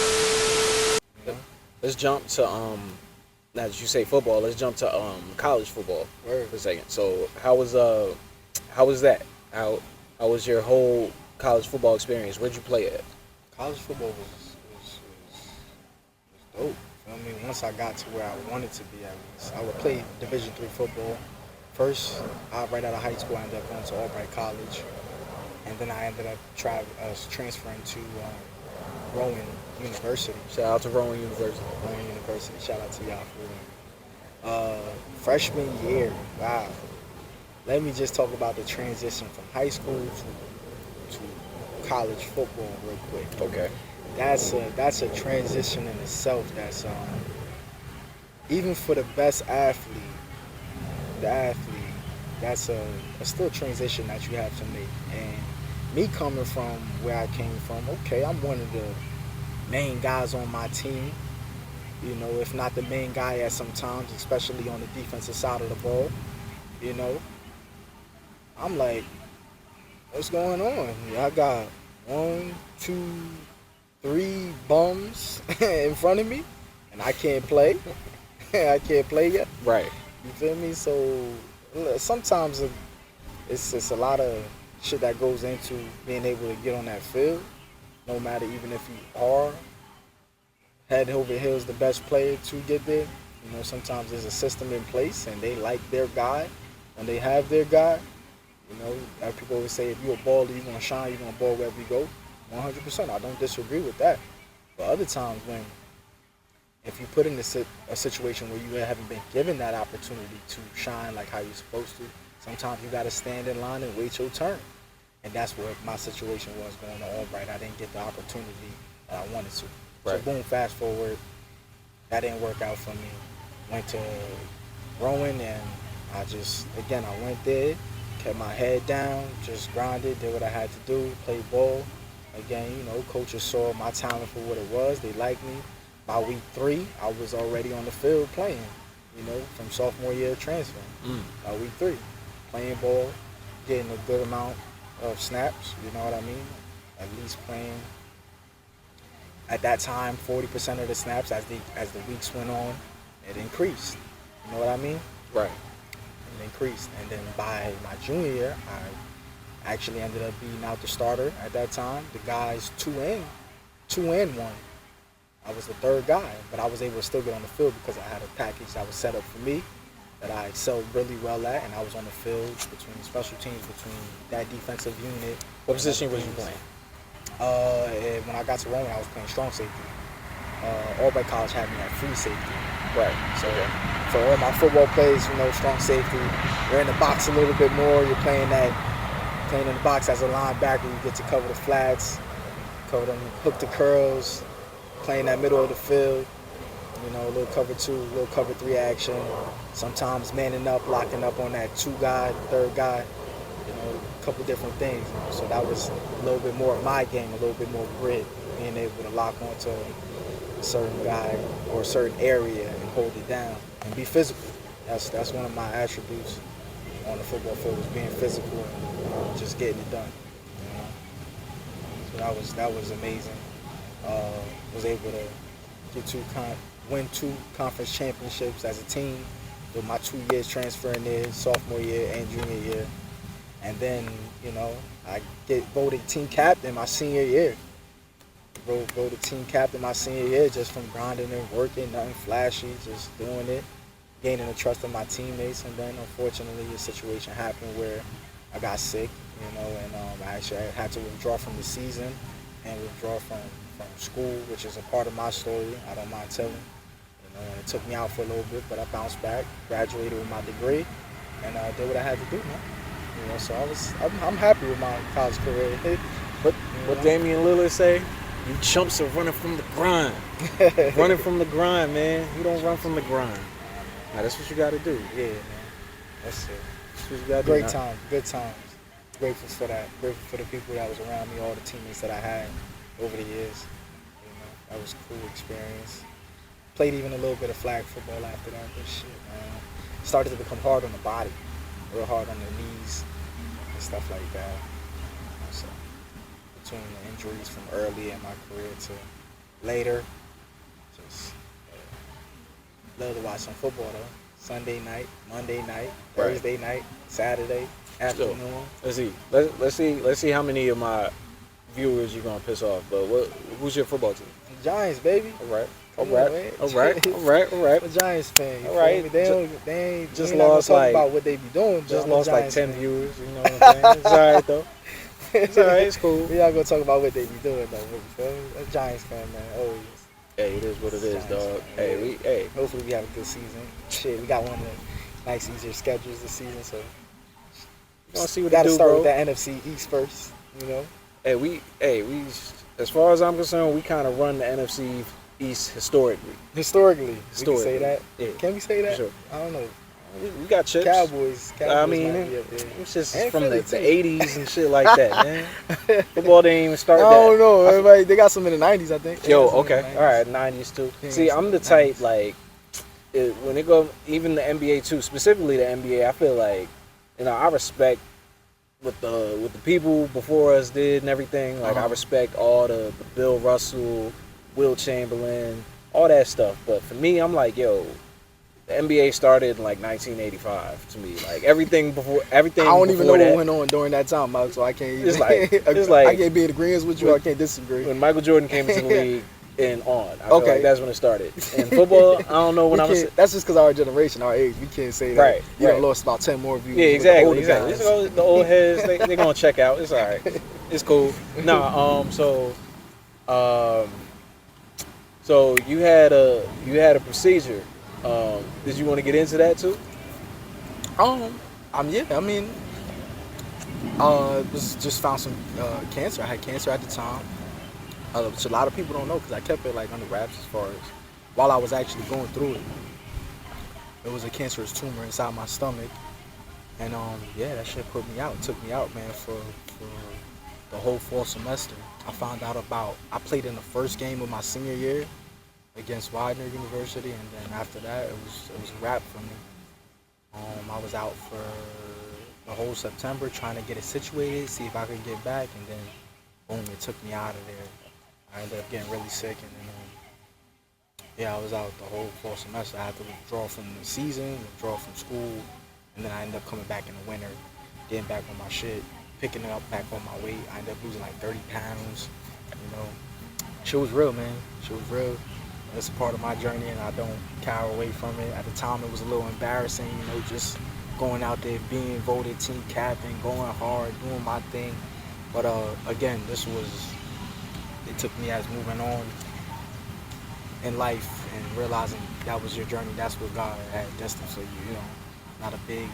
Speaker 2: You know?
Speaker 1: Let's jump to now that you say football, let's jump to college football
Speaker 2: Word.
Speaker 1: for a second. So how was that? How was your whole college football experience? Where'd you play at?
Speaker 2: College football was dope. I mean, once I got to where I wanted to be at least, I would play Division III football. First, right out of high school, I ended up going to Albright College, and then I ended up transferring to Rowan University.
Speaker 1: Shout out to Rowan University.
Speaker 2: Rowan University. Shout out to y'all for that. Freshman year, wow. Let me just talk about the transition from high school to college football real quick.
Speaker 1: Okay.
Speaker 2: That's a transition in itself. That's even for the best athlete, that's a still transition that you have to make. And me coming from where I came from, okay, I'm one of the main guys on my team. You know, if not the main guy at some times, especially on the defensive side of the ball. You know, I'm like, what's going on? I got 1, 2, 3 bums in front of me, and I can't play. I can't play yet.
Speaker 1: Right.
Speaker 2: You feel me? So sometimes it's just a lot of shit that goes into being able to get on that field, no matter even if you are head over heels the best player to get there. You know, sometimes there's a system in place and they like their guy. When they have their guy, you know, like people always say, if you're a baller, you're going to shine, you're going to ball wherever you go. 100%, I don't disagree with that. But other times if you put in a situation where you haven't been given that opportunity to shine like how you're supposed to, sometimes you got to stand in line and wait your turn. And that's what my situation was going on Albright. I didn't get the opportunity that I wanted to.
Speaker 1: Right.
Speaker 2: So boom, fast forward, that didn't work out for me. Went to Rowan and I went there, kept my head down, just grinded, did what I had to do, played ball. Again, you know, coaches saw my talent for what it was. They liked me. By week 3, I was already on the field playing, you know, from sophomore year transfer. By week 3, playing ball, getting a good amount of snaps, you know what I mean? At least playing, at that time, 40% of the snaps. As the weeks went on, it increased. You know what I mean?
Speaker 1: Right.
Speaker 2: It increased. And then by my junior year, I actually ended up being out the starter at that time. The guys 2 and 1. I was the third guy, but I was able to still get on the field because I had a package that was set up for me that I excelled really well at, and I was on the field between special teams, between that defensive unit.
Speaker 1: What position was you playing?
Speaker 2: And when I got to Rowan, I was playing strong safety. Albright College had me at free safety.
Speaker 1: Right.
Speaker 2: So for all my football plays, you know, strong safety, you're in the box a little bit more. You're playing that Playing in the box as a linebacker, you get to cover the flats, cover them, hook the curls, playing that middle of the field. You know, a little cover 2, a little cover 3 action. Sometimes manning up, locking up on that 2 guy, 3rd guy. You know, a couple different things. You know? So that was a little bit more of my game, a little bit more grit, being able to lock onto a certain guy or a certain area and hold it down and be physical. That's one of my attributes on the football field, is being physical and just getting it done. You know? So that was amazing. Was able to win 2 conference championships as a team with my 2 years transferring there, sophomore year and junior year. And then, you know, I get voted team captain my senior year. Voted team captain my senior year just from grinding and working, nothing flashy, just doing it, gaining the trust of my teammates. And then, unfortunately, a situation happened where I got sick, you know, and I had to withdraw from the season and withdraw from school, which is a part of my story. I don't mind telling. You know, and it took me out for a little bit, but I bounced back, graduated with my degree, and did what I had to do, man. You know, so I'm happy with my college career.
Speaker 1: What Damian Lillard say? You chumps are running from the grind. Running from the grind, man. You don't run from the grind. Now, that's what you got to do.
Speaker 2: Yeah, man. That's it.
Speaker 1: That's what you got to do.
Speaker 2: Great times, good times. Grateful for that. Grateful for the people that was around me, all the teammates that I had over the years. You know, that was a cool experience. Played even a little bit of flag football after that, but shit, man. Started to become hard on the body, real hard on the knees and stuff like that. So, between the injuries from early in my career to later, just love to watch some football though. Sunday night, Monday night, Thursday night, Saturday afternoon.
Speaker 1: So, let's see how many of my viewers you're gonna piss off. But who's your football team?
Speaker 2: Giants, baby.
Speaker 1: All right.
Speaker 2: Come on, man.
Speaker 1: All right.
Speaker 2: I'm a Giants fan.
Speaker 1: All right.
Speaker 2: They ain't
Speaker 1: just
Speaker 2: not gonna
Speaker 1: lost
Speaker 2: talk
Speaker 1: like
Speaker 2: about what they be doing.
Speaker 1: Just
Speaker 2: I'm a
Speaker 1: lost like
Speaker 2: Giants
Speaker 1: 10
Speaker 2: fan.
Speaker 1: viewers. You know what I'm saying? It's all right though. It's all right. It's cool.
Speaker 2: We're not gonna talk about what they be doing though. You feel me? A Giants fan, man. Always.
Speaker 1: Hey, it is what it is,
Speaker 2: Giants
Speaker 1: dog.
Speaker 2: fan.
Speaker 1: Hey.
Speaker 2: Hopefully we have a good season. Shit, we got one of the nice, easier schedules this season, so
Speaker 1: You want to see what
Speaker 2: we gotta
Speaker 1: they do,
Speaker 2: start
Speaker 1: bro?
Speaker 2: with that NFC East first. You know.
Speaker 1: Hey, we. As far as I'm concerned, we kind of run the NFC East historically.
Speaker 2: Historically, we can say that.
Speaker 1: Yeah.
Speaker 2: Can we say that?
Speaker 1: Sure.
Speaker 2: I don't know.
Speaker 1: We got chips.
Speaker 2: Cowboys
Speaker 1: I mean,
Speaker 2: might be up there.
Speaker 1: it's just
Speaker 2: And
Speaker 1: from
Speaker 2: Philly,
Speaker 1: the
Speaker 2: too.
Speaker 1: 80s and shit like that, man. Football didn't even start
Speaker 2: I
Speaker 1: that.
Speaker 2: don't know. Everybody, they got some in the 90s, I think. They
Speaker 1: Yo,
Speaker 2: got some in
Speaker 1: okay,
Speaker 2: the
Speaker 1: all right, 90s too.
Speaker 2: Yeah,
Speaker 1: See,
Speaker 2: some
Speaker 1: I'm the
Speaker 2: 90s.
Speaker 1: type like when it go even the NBA too, specifically the NBA. I feel like I respect what the people before us did and everything. Like I respect all the Bill Russell, Will Chamberlain, all that stuff. But for me, I'm like, yo, the NBA started in like 1985 to me. Like everything.
Speaker 2: I don't even know
Speaker 1: that,
Speaker 2: what went on during that time, Mike, so I can't even.
Speaker 1: It's like
Speaker 2: I can't be in agreement with you. I can't disagree.
Speaker 1: when Michael Jordan came into the league and on. I feel
Speaker 2: Okay.
Speaker 1: like that's when it started. And football, I don't know when I'm.
Speaker 2: That's just because our generation, our age, we can't say that.
Speaker 1: Right,
Speaker 2: You
Speaker 1: right.
Speaker 2: done lost about 10 more views.
Speaker 1: Yeah,
Speaker 2: with the older
Speaker 1: exactly.
Speaker 2: guys.
Speaker 1: The old heads, they're gonna check out. It's all right. It's cool. So you had a procedure. Did you want to get into that too?
Speaker 2: Was just found some cancer. I had cancer at the time, which a lot of people don't know because I kept it like under wraps as far as while I was actually going through it. It was a cancerous tumor inside my stomach, and that shit put me out. It took me out, man, for the whole fall semester. I played in the first game of my senior year against Widener University, and then after that it was a wrap for me. I was out for the whole September trying to get it situated, see if I could get back, and then boom, it took me out of there. I ended up getting really sick, and then I was out the whole fall semester. I had to withdraw from the season, withdraw from school, and then I ended up coming back in the winter, getting back on my shit, picking it up back on my weight. I ended up losing like 30 pounds, Shit was real, man. Shit was real. It's a part of my journey, and I don't cower away from it. At the time, it was a little embarrassing, just going out there, being voted team captain, going hard, doing my thing. But again, it took me as moving on in life and realizing that was your journey. That's what God had destined for you. Not a big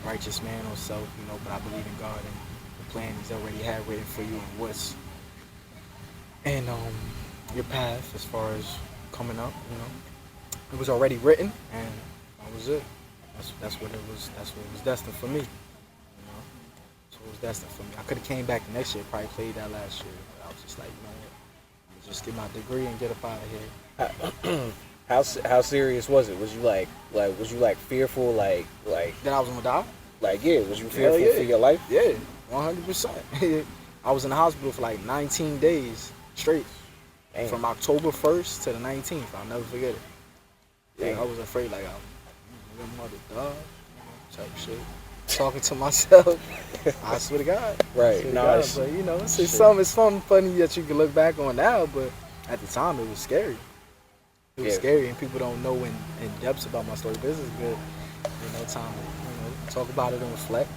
Speaker 2: righteous man or self, but I believe in God and the plan he's already had written for you and what's in your path as far as coming up. You know, it was already written, and that was it. That's what it was. That's what was destined for me. You know, that's what was destined for me. I could have came back the next year, probably played that last year, but I was just like, you know what, I'm gonna just get my degree and get up out of here.
Speaker 1: How serious was it? Was you was you fearful like
Speaker 2: That I was gonna die?
Speaker 1: yeah? Was you
Speaker 2: Hell
Speaker 1: fearful
Speaker 2: yeah.
Speaker 1: for your life?
Speaker 2: Yeah, 100%. I was in the hospital for like 19 days straight,
Speaker 1: Damn.
Speaker 2: from October 1st to the 19th. I'll never forget it. Yeah,
Speaker 1: Damn.
Speaker 2: I was afraid like, your mother died, type shit. Talking to myself. I swear to God.
Speaker 1: Right.
Speaker 2: Swear to
Speaker 1: No,
Speaker 2: God.
Speaker 1: it's-
Speaker 2: But you know, it's
Speaker 1: shit.
Speaker 2: something funny that you can look back on now, but at the time it was scary. It was
Speaker 1: Yeah.
Speaker 2: scary, and people don't know in depth about my story. This is good. You know, time to talk about it and reflect.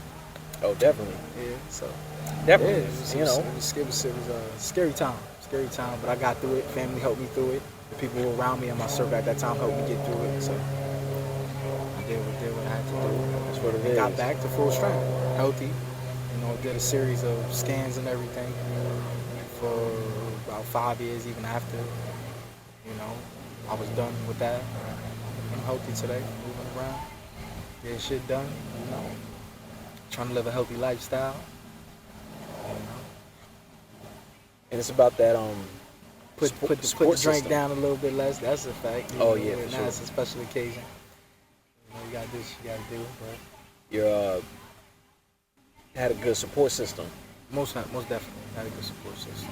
Speaker 1: Oh, definitely.
Speaker 2: Yeah, so
Speaker 1: Definitely.
Speaker 2: yeah, it was,
Speaker 1: you know.
Speaker 2: it was a scary time, but I got through it. Family helped me through it. The people who were around me in my circle at that time helped me get through it. So I did what I had to do.
Speaker 1: That's what it
Speaker 2: And
Speaker 1: is.
Speaker 2: got back to full strength, healthy. You know, did a series of scans and everything for about 5 years, even after. You know, I was done with that. I'm healthy today, moving around, getting shit done. You know, trying to live a healthy lifestyle. You know,
Speaker 1: And it's about that
Speaker 2: put the
Speaker 1: sports
Speaker 2: drink
Speaker 1: system.
Speaker 2: down a little bit less. That's a fact.
Speaker 1: Oh, yeah, for
Speaker 2: now
Speaker 1: sure.
Speaker 2: it's a special occasion. You know, you gotta do what you gotta do. But
Speaker 1: You had a good support system.
Speaker 2: most definitely had a good support system.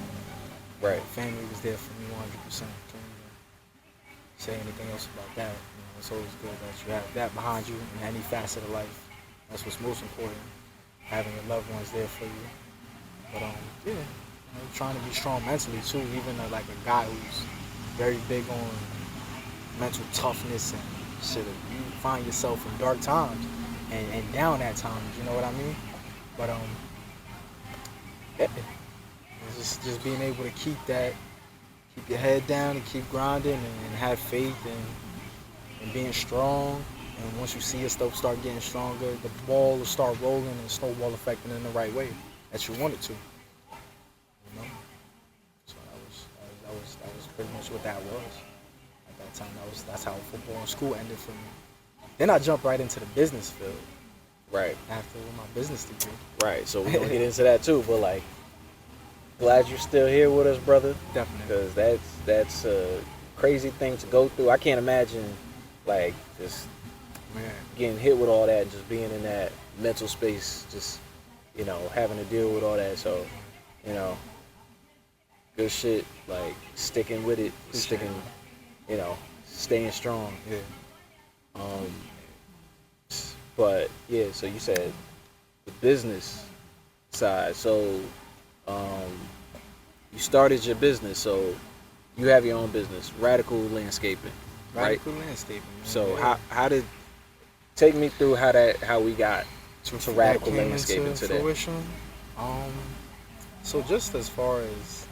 Speaker 1: Right.
Speaker 2: Family was there for me 100%. Can't even say anything else about that. You know, it's always good that you have that behind you in any facet of life. That's what's most important. Having your loved ones there for you. But yeah, you know, trying to be strong mentally too. Even like a guy who's very big on mental toughness and shit. You find yourself in dark times and down at times. You know what I mean? But yeah, it's just being able to keep your head down and keep grinding and have faith and being strong. And once you see your stuff start getting stronger, the ball will start rolling and snowball affecting in the right way that you want it to. You know? So that was pretty much what that was. At that time, that's how football and school ended for me. Then I jumped right into the business field
Speaker 1: Right.
Speaker 2: after my business degree.
Speaker 1: Right. So we're gonna get into that too. But glad you're still here with us, brother.
Speaker 2: Definitely.
Speaker 1: Because that's a crazy thing to go through. I can't imagine just
Speaker 2: Man.
Speaker 1: getting hit with all that and just being in that mental space, just having to deal with all that. So good shit, sticking with it,
Speaker 2: Appreciate
Speaker 1: staying strong.
Speaker 2: Yeah.
Speaker 1: But yeah, so you said the business side. So you started your business, so you have your own business, Radical Landscaping, right?
Speaker 2: Radical landscaping. Man.
Speaker 1: So
Speaker 2: Yeah.
Speaker 1: how did take me through how we got to
Speaker 2: That
Speaker 1: Radical
Speaker 2: came
Speaker 1: Landscaping
Speaker 2: into
Speaker 1: today?
Speaker 2: fruition. So just as far as,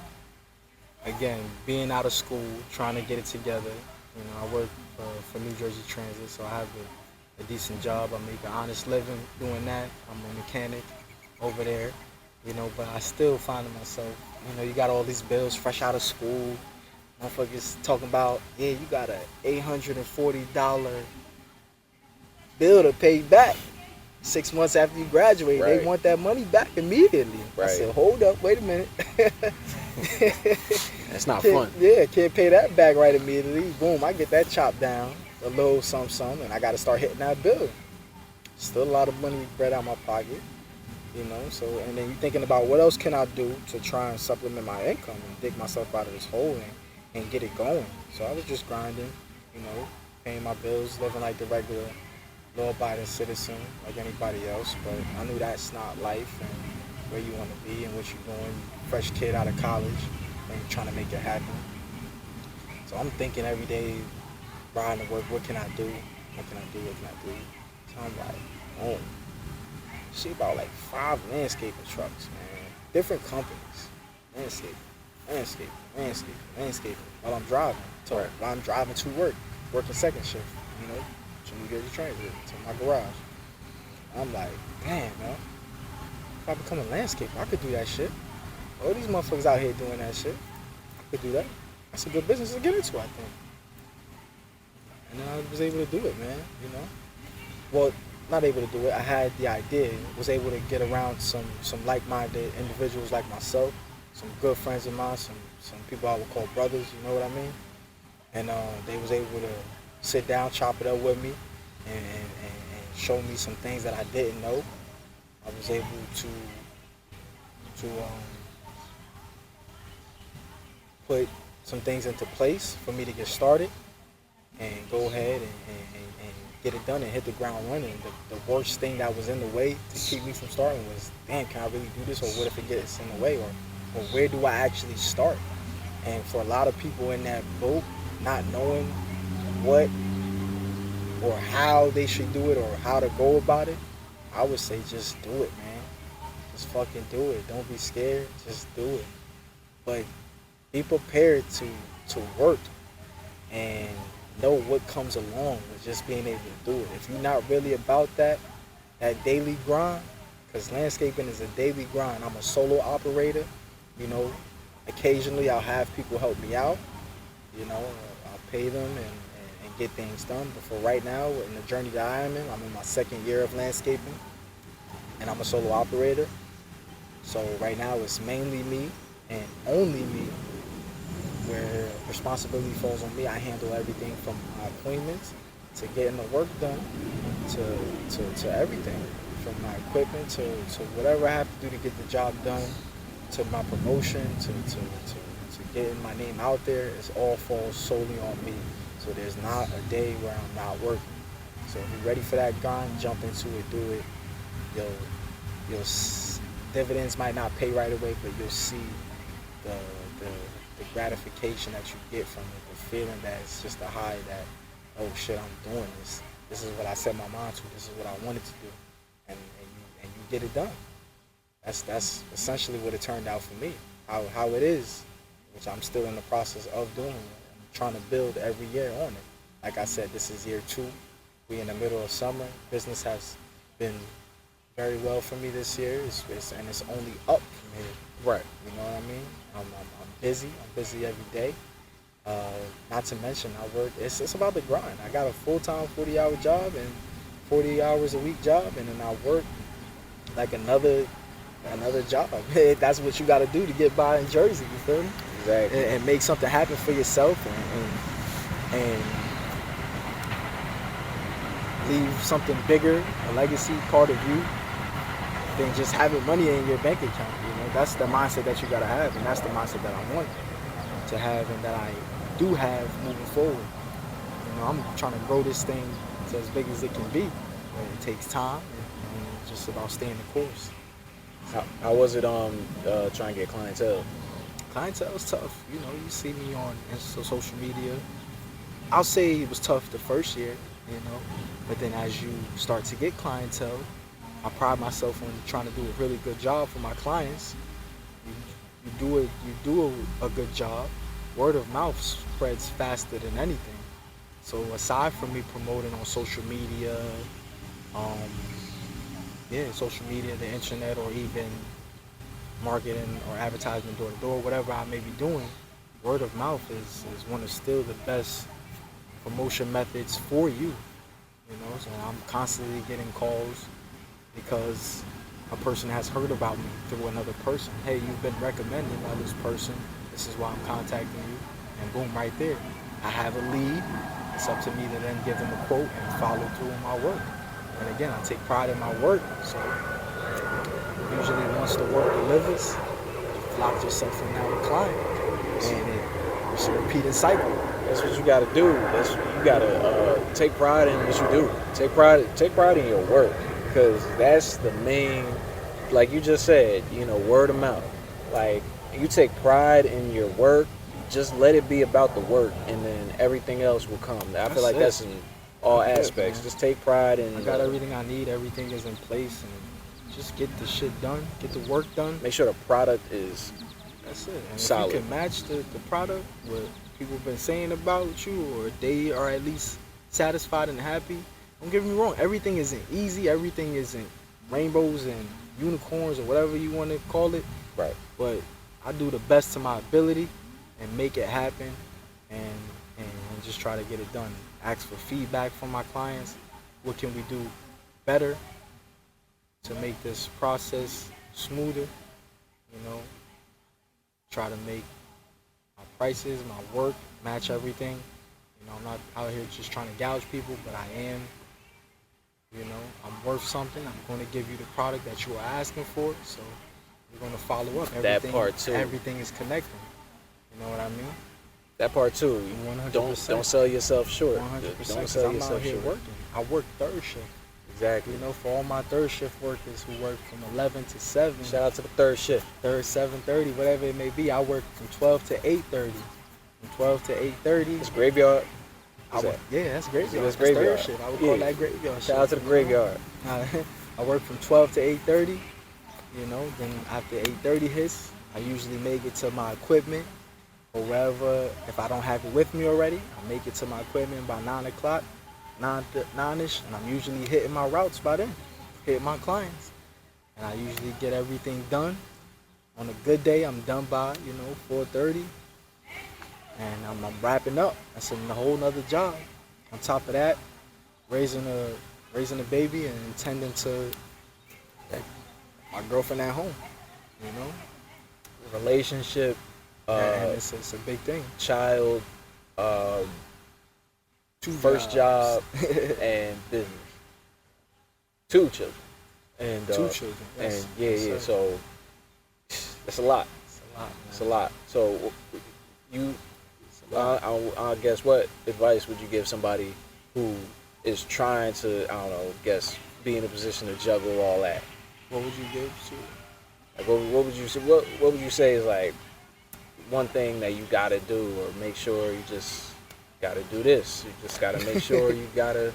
Speaker 2: again, being out of school, trying to get it together. I work for New Jersey Transit, so I have a decent job. I make an honest living doing that. I'm a mechanic over there, but I still find myself, you got all these bills fresh out of school. Motherfuckers talking about, yeah, you got a $840 bill to pay back 6 months after you graduate.
Speaker 1: Right.
Speaker 2: They want that money back immediately. I
Speaker 1: Right.
Speaker 2: said, hold up, wait a minute.
Speaker 1: That's not
Speaker 2: Can't-
Speaker 1: fun.
Speaker 2: Yeah, can't pay that back right immediately. Boom, I get that chopped down, a little some, and I got to start hitting that bill. Still a lot of money bread out my pocket, So, and then you're thinking about what else can I do to try and supplement my income and dig myself out of this hole and get it going. So I was just grinding, paying my bills, living like the regular law-abiding citizen like anybody else. But I knew that's not life and where you want to be and what you're doing. Fresh kid out of college and you're trying to make it happen. So I'm thinking every day, riding to work, what can I do? What can I do? So I'm like, oh, see about 5 landscaping trucks, man. Different companies. Landscaping. While I'm driving. So while I'm driving to work, working second shift, to New Jersey Transit, to my garage. I'm like, damn, man. if I become a landscaper, I could do that shit. All these motherfuckers out here doing that shit. I could do that. That's a good business to get into, I think. And then I was able to do it, man, you know. Well, not able to do it. I had the idea. Was able to get around some like-minded individuals like myself, some good friends of mine, some people I would call brothers, you know what I mean? And they was able to sit down, chop it up with me, and show me some things that I didn't know. I was able to put some things into place for me to get started and go ahead and get it done and hit the ground running. The worst thing that was in the way to keep me from starting was, damn, can I really do this? Or what if it gets in the way? Or where do I actually start? And for a lot of people in that boat, not knowing what or how they should do it or how to go about it, I would say just do it, man. Just fucking do it. Don't be scared. Just do it. But be prepared to work and know what comes along with just being able to do it. If you're not really about that daily grind, because landscaping is a daily grind. I'm a solo operator, you know. Occasionally I'll have people help me out, you know. I'll pay them and get things done. But for right now, in the journey that I am in, I'm in my second year of landscaping, and I'm a solo operator. So right now it's mainly me and only me, where responsibility falls on me. I handle everything from my appointments to getting the work done to everything, from my equipment to whatever I have to do to get the job done, to my promotion, to getting my name out there. It all falls solely on me. So there's not a day where I'm not working. So if you're ready for that grind, jump into it, do it. You'll dividends might not pay right away, but you'll see the gratification that you get from it, the feeling that it's just a high that, oh shit, I'm doing this. This is what I set my mind to. This is what I wanted to do, and you get it done. That's essentially what it turned out for me. How it is, which I'm still in the process of doing. I'm trying to build every year on it. Like I said, this is year 2. We in the middle of summer. Business has been very well for me this year, and it's only up from here.
Speaker 1: Right.
Speaker 2: You know what I mean? I'm busy. I'm busy every day. Not to mention, I work. It's about the grind. I got a full-time 40-hour job and 40 hours a week job, and then I work like another job. That's what you got to do to get by in Jersey. You feel me?
Speaker 1: Exactly.
Speaker 2: And make something happen for yourself, and leave something bigger, a legacy part of you, than just having money in your bank account. You know, that's the mindset that you gotta have, and that's the mindset that I want to have, and that I do have moving forward. You know, I'm trying to grow this thing to as big as it can be. But it takes time, and it's just about staying the course.
Speaker 1: How was it trying to get clientele?
Speaker 2: Clientele is tough. You know, you see me on social media. I'll say it was tough the first year, you know, but then as you start to get clientele, I pride myself on trying to do a really good job for my clients. You do a good job. Word of mouth spreads faster than anything. So aside from me promoting on social media, social media, the internet, or even marketing or advertisement door to door, whatever I may be doing, word of mouth is one of still the best promotion methods for you. You know, so I'm constantly getting calls because a person has heard about me through another person. Hey, you've been recommended by this person. This is why I'm contacting you. And boom, right there, I have a lead. It's up to me to then give them a quote and follow through on my work. And again, I take pride in my work. So usually once the work delivers, you lock yourself in now with a client. And it's a repeating cycle.
Speaker 1: That's what you got to do. You got to take pride in what you do. Take pride in your work, because that's the main, like you just said, you know, word of mouth. Like, you take pride in your work, just let it be about the work, and then everything else will come. I feel like that's in all aspects. Just take pride in.
Speaker 2: I got everything I need. Everything is in place, and just get the shit done. Get the work done.
Speaker 1: Make sure the product is.
Speaker 2: That's it. And
Speaker 1: solid.
Speaker 2: If you can match the product with people have been saying about you, or they are at least satisfied and happy. Don't get me wrong, everything isn't easy, everything isn't rainbows and unicorns or whatever you want to call it.
Speaker 1: Right.
Speaker 2: But I do the best to my ability and make it happen, and just try to get it done. Ask for feedback from my clients. What can we do better to make this process smoother? You know, try to make my prices, my work match everything. You know, I'm not out here just trying to gouge people, but I am. You know, I'm worth something. I'm going to give you the product that you are asking for. So we're going to follow up.
Speaker 1: That part too.
Speaker 2: Everything is connecting. You know what I mean?
Speaker 1: That part too.
Speaker 2: 100%.
Speaker 1: Don't sell yourself short.
Speaker 2: 100%.
Speaker 1: Don't sell
Speaker 2: I'm out
Speaker 1: yourself
Speaker 2: here
Speaker 1: short.
Speaker 2: working. I work third shift.
Speaker 1: Exactly.
Speaker 2: You know, for all my third shift workers who work from 11 to 7.
Speaker 1: Shout out to the third shift.
Speaker 2: Third, 7:30, whatever it may be. I work from 12 to 8:30. From 12 to 8:30.
Speaker 1: It's graveyard.
Speaker 2: Yeah, that's graveyard.
Speaker 1: That's graveyard.
Speaker 2: Third shift. I would call that graveyard.
Speaker 1: Shout out to the graveyard.
Speaker 2: I work from 12 to 8:30. You know, then after 8:30 hits, I usually make it to my equipment or wherever. If I don't have it with me already, I make it to my equipment by 9 o'clock, 9-ish, and I'm usually hitting my routes by then, hitting my clients. And I usually get everything done. On a good day, I'm done by, 4:30. And I'm wrapping up. That's a whole nother job. On top of that, raising a baby and tending to my girlfriend at home,
Speaker 1: Relationship,
Speaker 2: and it's a big thing.
Speaker 1: child,
Speaker 2: Two
Speaker 1: first
Speaker 2: jobs.
Speaker 1: job, and business. 2 children. And
Speaker 2: 2 children.
Speaker 1: And
Speaker 2: Yes.
Speaker 1: yeah,
Speaker 2: Yes,
Speaker 1: yeah.
Speaker 2: sir.
Speaker 1: So that's a lot.
Speaker 2: It's a lot, man.
Speaker 1: It's a lot. So I guess what advice would you give somebody who is trying to, be in a position to juggle all that?
Speaker 2: What would you give to?
Speaker 1: Like, what would you say? What would you say is like one thing that you gotta do, or make sure you just gotta do this? You just gotta make sure you gotta.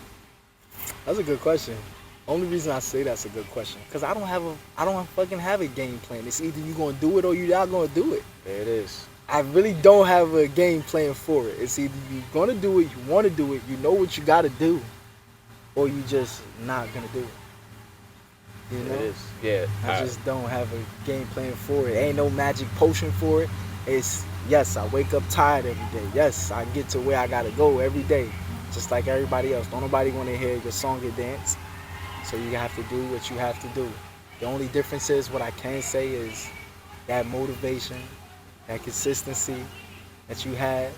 Speaker 2: That's a good question. Only reason I say that's a good question, because I don't fucking have a game plan. It's either you gonna do it or you're not gonna do it.
Speaker 1: There it is.
Speaker 2: I really don't have a game plan for it. It's either you're gonna do it, you want to do it, you know what you gotta do, or you just not gonna do it. You know?
Speaker 1: It is. Yeah.
Speaker 2: I just don't have a game plan for it. Ain't no magic potion for it. It's, yes, I wake up tired every day. Yes, I get to where I gotta go every day, just like everybody else. Don't nobody want to hear your song or dance, so you have to do what you have to do. The only difference is, what I can say is that motivation, that consistency that you had,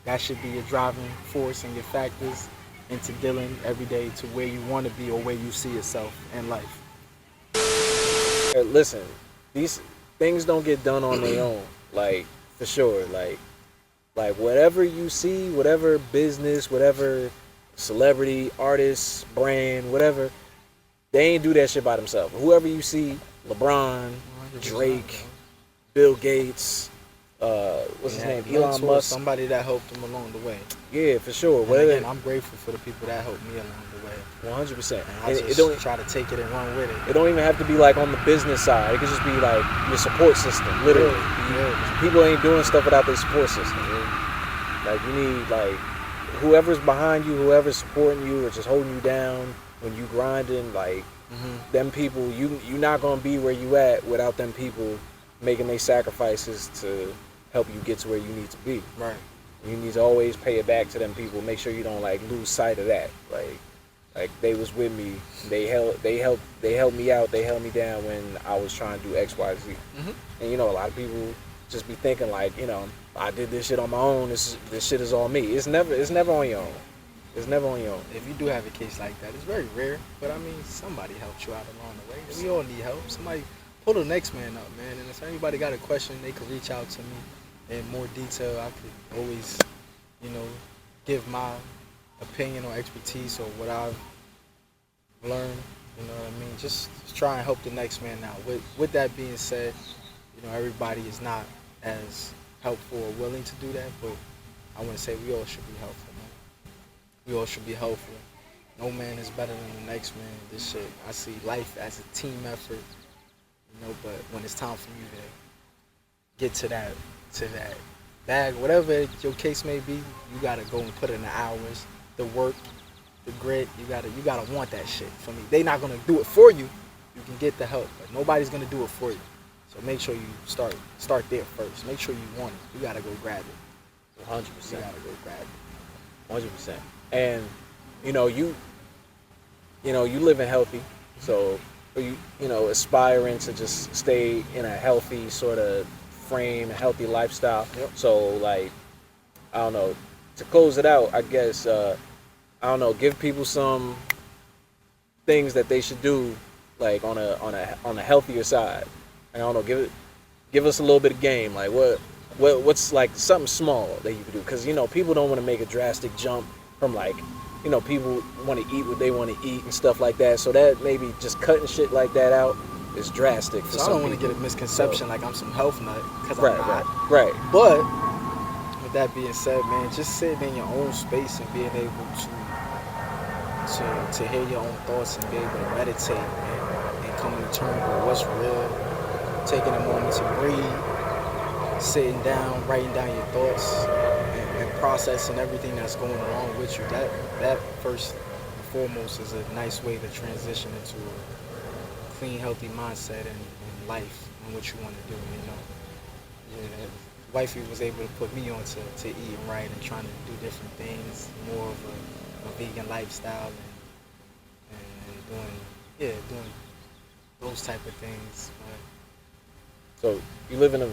Speaker 2: that should be your driving force and your factors into dealing every day to where you want to be or where you see yourself in life.
Speaker 1: Listen, these things don't get done on their own. Like, for sure. Like whatever you see, whatever business, whatever celebrity, artist, brand, whatever, they ain't do that shit by themselves. Whoever you see, LeBron, Drake, Bill Gates, what's his name? Elon Musk.
Speaker 2: Somebody that helped them along the way.
Speaker 1: Yeah, for sure.
Speaker 2: And again, I'm grateful for the people that helped me along the way.
Speaker 1: 100%.
Speaker 2: And I
Speaker 1: And
Speaker 2: just
Speaker 1: it don't
Speaker 2: try to take it and run with it.
Speaker 1: it don't even have to be like on the business side. It could just be like your support system, literally.
Speaker 2: Yeah.
Speaker 1: People ain't doing stuff without their support system. Man. Like, you need, like, whoever's behind you, whoever's supporting you or just holding you down when you grinding, like, them people, you're not gonna be where you at without them people making their sacrifices to help you get to where you need to be.
Speaker 2: Right.
Speaker 1: You need to always pay it back to them people. Make sure you don't like lose sight of that. Like they was with me. They helped me out. They held me down when I was trying to do X, Y, Z. And a lot of people just be thinking like, I did this shit on my own. This shit is all me. It's never on your own. It's never on your own.
Speaker 2: If you do have a case like that, it's very rare. But I mean, somebody helped you out along the way. We all need help. Somebody pull the next man up, man. And if anybody got a question, they could reach out to me in more detail. I could always, give my opinion or expertise or what I've learned. You know what I mean? Just try and help the next man out. With that being said, everybody is not as helpful or willing to do that, but I want to say we all should be helpful, man. We all should be helpful. No man is better than the next man. This shit, I see life as a team effort, but when it's time for you to get to that bag, whatever your case may be, you gotta go and put in the hours, the work, the grit. You gotta want that shit. For me, they not gonna do it for you. You You can get the help, but nobody's gonna do it for you. So make sure you start there first. Make sure you want it. You gotta go grab it.
Speaker 1: 100%.
Speaker 2: You gotta go grab it.
Speaker 1: 100%. And you living healthy, so aspiring to just stay in a healthy sort of frame, a healthy lifestyle.
Speaker 2: Yep.
Speaker 1: So like, I don't know, to close it out, I guess I don't know, give people some things that they should do, like on a healthier side. I don't know, give us a little bit of game, like what's like something small that you could do, because people don't want to make a drastic jump from like, people want to eat what they want to eat and stuff like that. So that maybe just cutting shit like that out is drastic for
Speaker 2: So I
Speaker 1: some
Speaker 2: don't want to
Speaker 1: people.
Speaker 2: get a misconception like I'm some health nut, because I'm
Speaker 1: Right,
Speaker 2: not.
Speaker 1: right.
Speaker 2: But with that being said, man, just sitting in your own space and being able to hear your own thoughts and be able to meditate, man, and come to terms with what's real, taking a moment to breathe, sitting down, writing down your thoughts, and processing everything that's going along with you. That first and foremost is a nice way to transition into a clean, healthy mindset and life and what you want to do. Yeah, wifey was able to put me on to eating right and trying to do different things, more of a vegan lifestyle and doing those type of things.
Speaker 1: So you live in a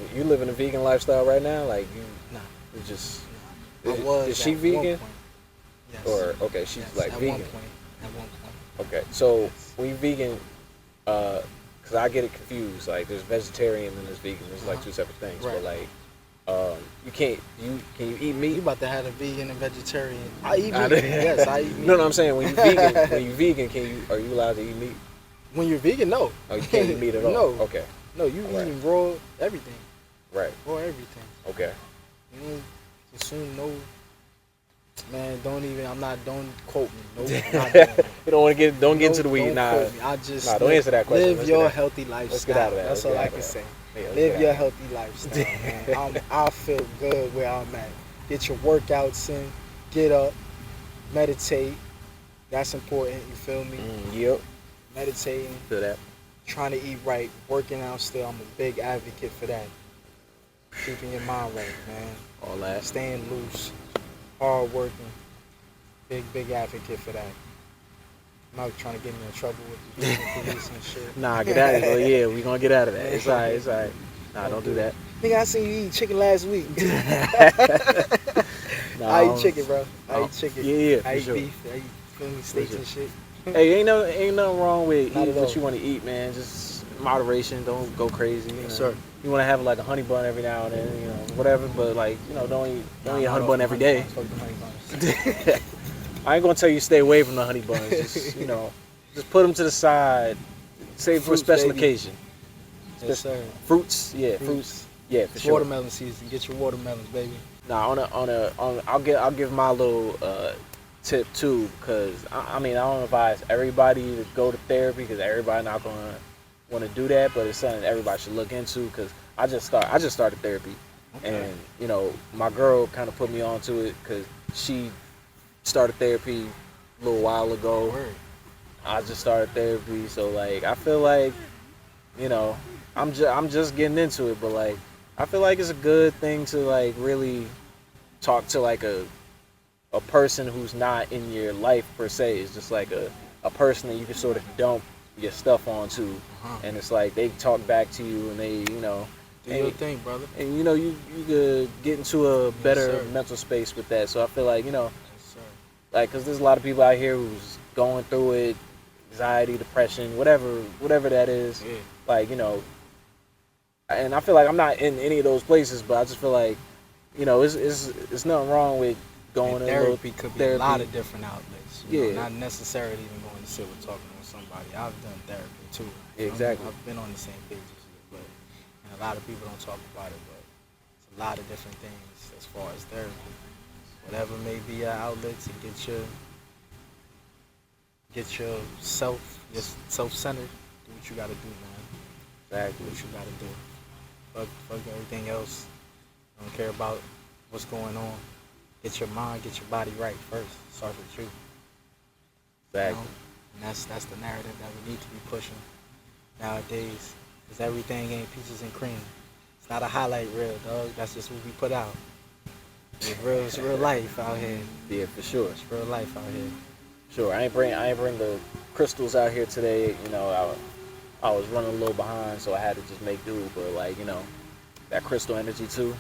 Speaker 1: vegan lifestyle right now, like
Speaker 2: Nah,
Speaker 1: you just.
Speaker 2: I was.
Speaker 1: Is she
Speaker 2: at
Speaker 1: vegan?
Speaker 2: one point. Yes.
Speaker 1: Or okay, she's
Speaker 2: Yes,
Speaker 1: like
Speaker 2: at
Speaker 1: vegan.
Speaker 2: At one point.
Speaker 1: Okay, so when you vegan, because I get it confused. Like there's vegetarian and there's vegan. There's like two separate things.
Speaker 2: Right.
Speaker 1: But like, you can't. Can you eat meat?
Speaker 2: You about to have a vegan and vegetarian? I eat
Speaker 1: I
Speaker 2: meat.
Speaker 1: know.
Speaker 2: Yes, I eat meat.
Speaker 1: No, I'm saying when you vegan, are you allowed to eat meat?
Speaker 2: When you're vegan, no.
Speaker 1: Oh, you can't eat meat at all.
Speaker 2: No.
Speaker 1: Okay.
Speaker 2: No, you
Speaker 1: Right.
Speaker 2: eating raw everything.
Speaker 1: Right.
Speaker 2: Raw everything.
Speaker 1: Okay.
Speaker 2: You don't consume no. Man, don't quote me. No, I'm not doing it.
Speaker 1: You don't want to get into the weed.
Speaker 2: Don't
Speaker 1: Nah.
Speaker 2: quote me. I just
Speaker 1: Nah, don't answer that question.
Speaker 2: Live
Speaker 1: Let's
Speaker 2: your
Speaker 1: get out-
Speaker 2: healthy lifestyle.
Speaker 1: Let's get out of that.
Speaker 2: That's
Speaker 1: Let's
Speaker 2: all
Speaker 1: get
Speaker 2: I
Speaker 1: out
Speaker 2: can
Speaker 1: of that.
Speaker 2: say.
Speaker 1: Yeah, let's
Speaker 2: Live
Speaker 1: get
Speaker 2: your
Speaker 1: out.
Speaker 2: healthy lifestyle, man. I feel good where I'm at. Get your workouts in. Get up. Meditate. That's important. You feel me?
Speaker 1: Yep.
Speaker 2: Meditating.
Speaker 1: Feel that.
Speaker 2: Trying to eat right. Working out still. I'm a big advocate for that. Keeping your mind right, man.
Speaker 1: All that.
Speaker 2: Staying loose. Hard working. Big advocate for that. I'm not trying to get me in trouble with the police and shit.
Speaker 1: Nah, get out of it. Yeah, we gonna get out of that. It's alright. It's alright. Nah, don't do that.
Speaker 2: Nigga, I seen you eat chicken last week.
Speaker 1: Nah,
Speaker 2: I eat chicken, bro. I
Speaker 1: Oh,
Speaker 2: eat chicken.
Speaker 1: yeah,
Speaker 2: I
Speaker 1: for
Speaker 2: eat
Speaker 1: sure.
Speaker 2: beef. I eat steaks
Speaker 1: sure.
Speaker 2: and shit.
Speaker 1: Hey, ain't nothing wrong with
Speaker 2: Not
Speaker 1: eating
Speaker 2: at
Speaker 1: what
Speaker 2: all.
Speaker 1: you want to eat, man. Just moderation. Don't go crazy. You know?
Speaker 2: Sir.
Speaker 1: You want to have like a honey bun every now and then, whatever. But like, don't eat a honey bun every day.
Speaker 2: Fuck the honey buns.
Speaker 1: I ain't gonna tell you stay away from the honey buns. Just just put them to the side. Save for a
Speaker 2: Fruits,
Speaker 1: special
Speaker 2: baby.
Speaker 1: occasion.
Speaker 2: Yes, sir.
Speaker 1: Fruits, yeah, fruits, yeah, for
Speaker 2: It's
Speaker 1: sure.
Speaker 2: watermelon season. Get your watermelons, baby.
Speaker 1: Nah, I'll give my little tip too, because I mean I don't advise everybody to go to therapy, because everybody not gonna want to do that, but it's something everybody should look into. Because I just started therapy,
Speaker 2: Okay.
Speaker 1: and my girl kind of put me onto it because she started therapy a little while ago.
Speaker 2: Word.
Speaker 1: I just started therapy, so like I feel like I'm just getting into it, but like I feel like it's a good thing to like really talk to like a person who's not in your life per se. It's just like a person that you can sort of dump your stuff onto, and it's like they talk back to you, and they
Speaker 2: Do
Speaker 1: and-
Speaker 2: your thing, brother.
Speaker 1: and you could get into a better
Speaker 2: sir.
Speaker 1: mental space with that. So I feel like
Speaker 2: Yes, sir.
Speaker 1: like, because there's a lot of people out here who's going through it, anxiety, depression, whatever that is.
Speaker 2: Yeah.
Speaker 1: Like, and I feel like I'm not in any of those places, but I just feel like, it's nothing wrong with going
Speaker 2: And
Speaker 1: to a little
Speaker 2: therapy could be a lot of different outlets.
Speaker 1: Yeah.
Speaker 2: Not necessarily even going to sit with talking with somebody. I've done therapy too.
Speaker 1: Yeah, exactly.
Speaker 2: I've been on the same page as you, but and a lot of people don't talk about it, but it's a lot of different things as far as therapy. Whatever may be your outlet to get your self-centered. Do what you gotta do, man.
Speaker 1: Exactly.
Speaker 2: Do what you gotta do. Fuck everything else. Don't care about what's going on. Get your mind, get your body right first. Start with you.
Speaker 1: Exactly.
Speaker 2: And that's the narrative that we need to be pushing. nowadays. Because everything ain't peaches and cream. It's not a highlight reel, dog. That's just what we put out. It's real life out here.
Speaker 1: Yeah, for sure.
Speaker 2: It's real life out here.
Speaker 1: Sure. I ain't bring the crystals out here today. You know, I was running a little behind, so I had to just make do. But like, you know, that crystal energy too.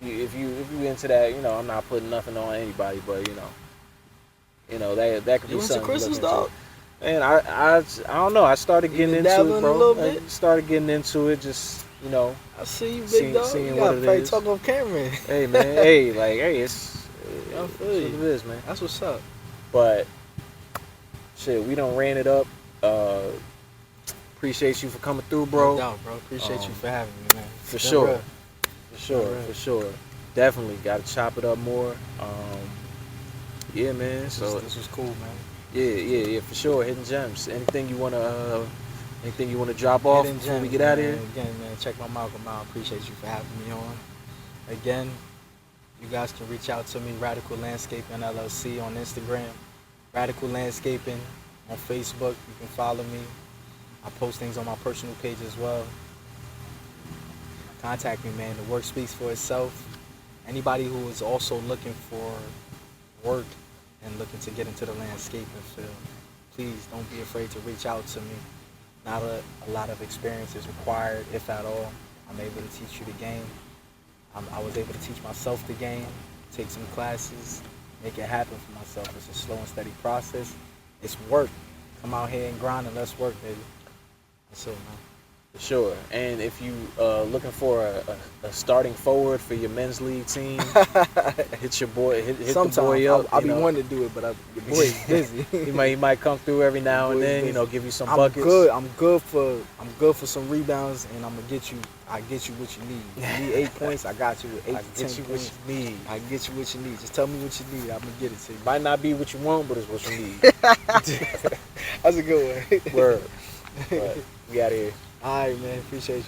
Speaker 1: If you into that, you know, I'm not putting nothing on anybody, but you know that could be
Speaker 2: You into
Speaker 1: something.
Speaker 2: crystals,
Speaker 1: to look into.
Speaker 2: dog?
Speaker 1: And I don't know. I started getting
Speaker 2: been
Speaker 1: into
Speaker 2: dabbling
Speaker 1: it,
Speaker 2: a
Speaker 1: bro.
Speaker 2: little
Speaker 1: I
Speaker 2: bit?
Speaker 1: started getting into it, just you know.
Speaker 2: I see you, big
Speaker 1: Seeing
Speaker 2: dog. You
Speaker 1: what
Speaker 2: gotta
Speaker 1: it
Speaker 2: play
Speaker 1: is.
Speaker 2: talk off camera.
Speaker 1: Hey man, hey, it's
Speaker 2: I
Speaker 1: it's
Speaker 2: feel
Speaker 1: what
Speaker 2: you.
Speaker 1: it is, man.
Speaker 2: That's what's up.
Speaker 1: But shit, we done ran it up. Appreciate you for coming through, bro.
Speaker 2: No doubt, bro. Appreciate you for having me, man.
Speaker 1: For
Speaker 2: Been
Speaker 1: sure.
Speaker 2: real.
Speaker 1: For sure. Definitely got to chop it up more. Yeah, man.
Speaker 2: This
Speaker 1: So
Speaker 2: was cool, man.
Speaker 1: yeah, for sure. Hidden gems. Anything you wanna drop off
Speaker 2: Hidden
Speaker 1: before we
Speaker 2: gems,
Speaker 1: get out of
Speaker 2: man.
Speaker 1: here?
Speaker 2: Again, man, check my Malcolm out. Appreciate you for having me on. Again, you guys can reach out to me, Radical Landscaping LLC on Instagram, Radical Landscaping on Facebook. You can follow me. I post things on my personal page as well. Contact me, man. The work speaks for itself. Anybody who is also looking for work and looking to get into the landscaping field, please don't be afraid to reach out to me. Not a lot of experience is required, if at all. I'm able to teach you the game. I was able to teach myself the game, take some classes, make it happen for myself. It's a slow and steady process. It's work. Come out here and grind and let's work, baby. That's it, man.
Speaker 1: For sure. And if you looking for a starting forward for your men's league team, hit your boy, hit
Speaker 2: Sometimes
Speaker 1: the boy up.
Speaker 2: I'll
Speaker 1: you
Speaker 2: be
Speaker 1: know.
Speaker 2: wanting to do it, but your boy's busy.
Speaker 1: he might come through every now and
Speaker 2: Boy's
Speaker 1: then. You
Speaker 2: busy.
Speaker 1: know, give you some
Speaker 2: I'm
Speaker 1: buckets.
Speaker 2: good. I'm good for some rebounds, and I'm gonna get you. I get you what you need. You need 8 points. I got you with 8
Speaker 1: I
Speaker 2: to 10
Speaker 1: get you what
Speaker 2: points.
Speaker 1: you need.
Speaker 2: I get you what you need. Just tell me what you need. I'm gonna get it to you.
Speaker 1: Might not be what you want, but it's what you need.
Speaker 2: That's a good one.
Speaker 1: Word. But we out here.
Speaker 2: All right, man. Appreciate you.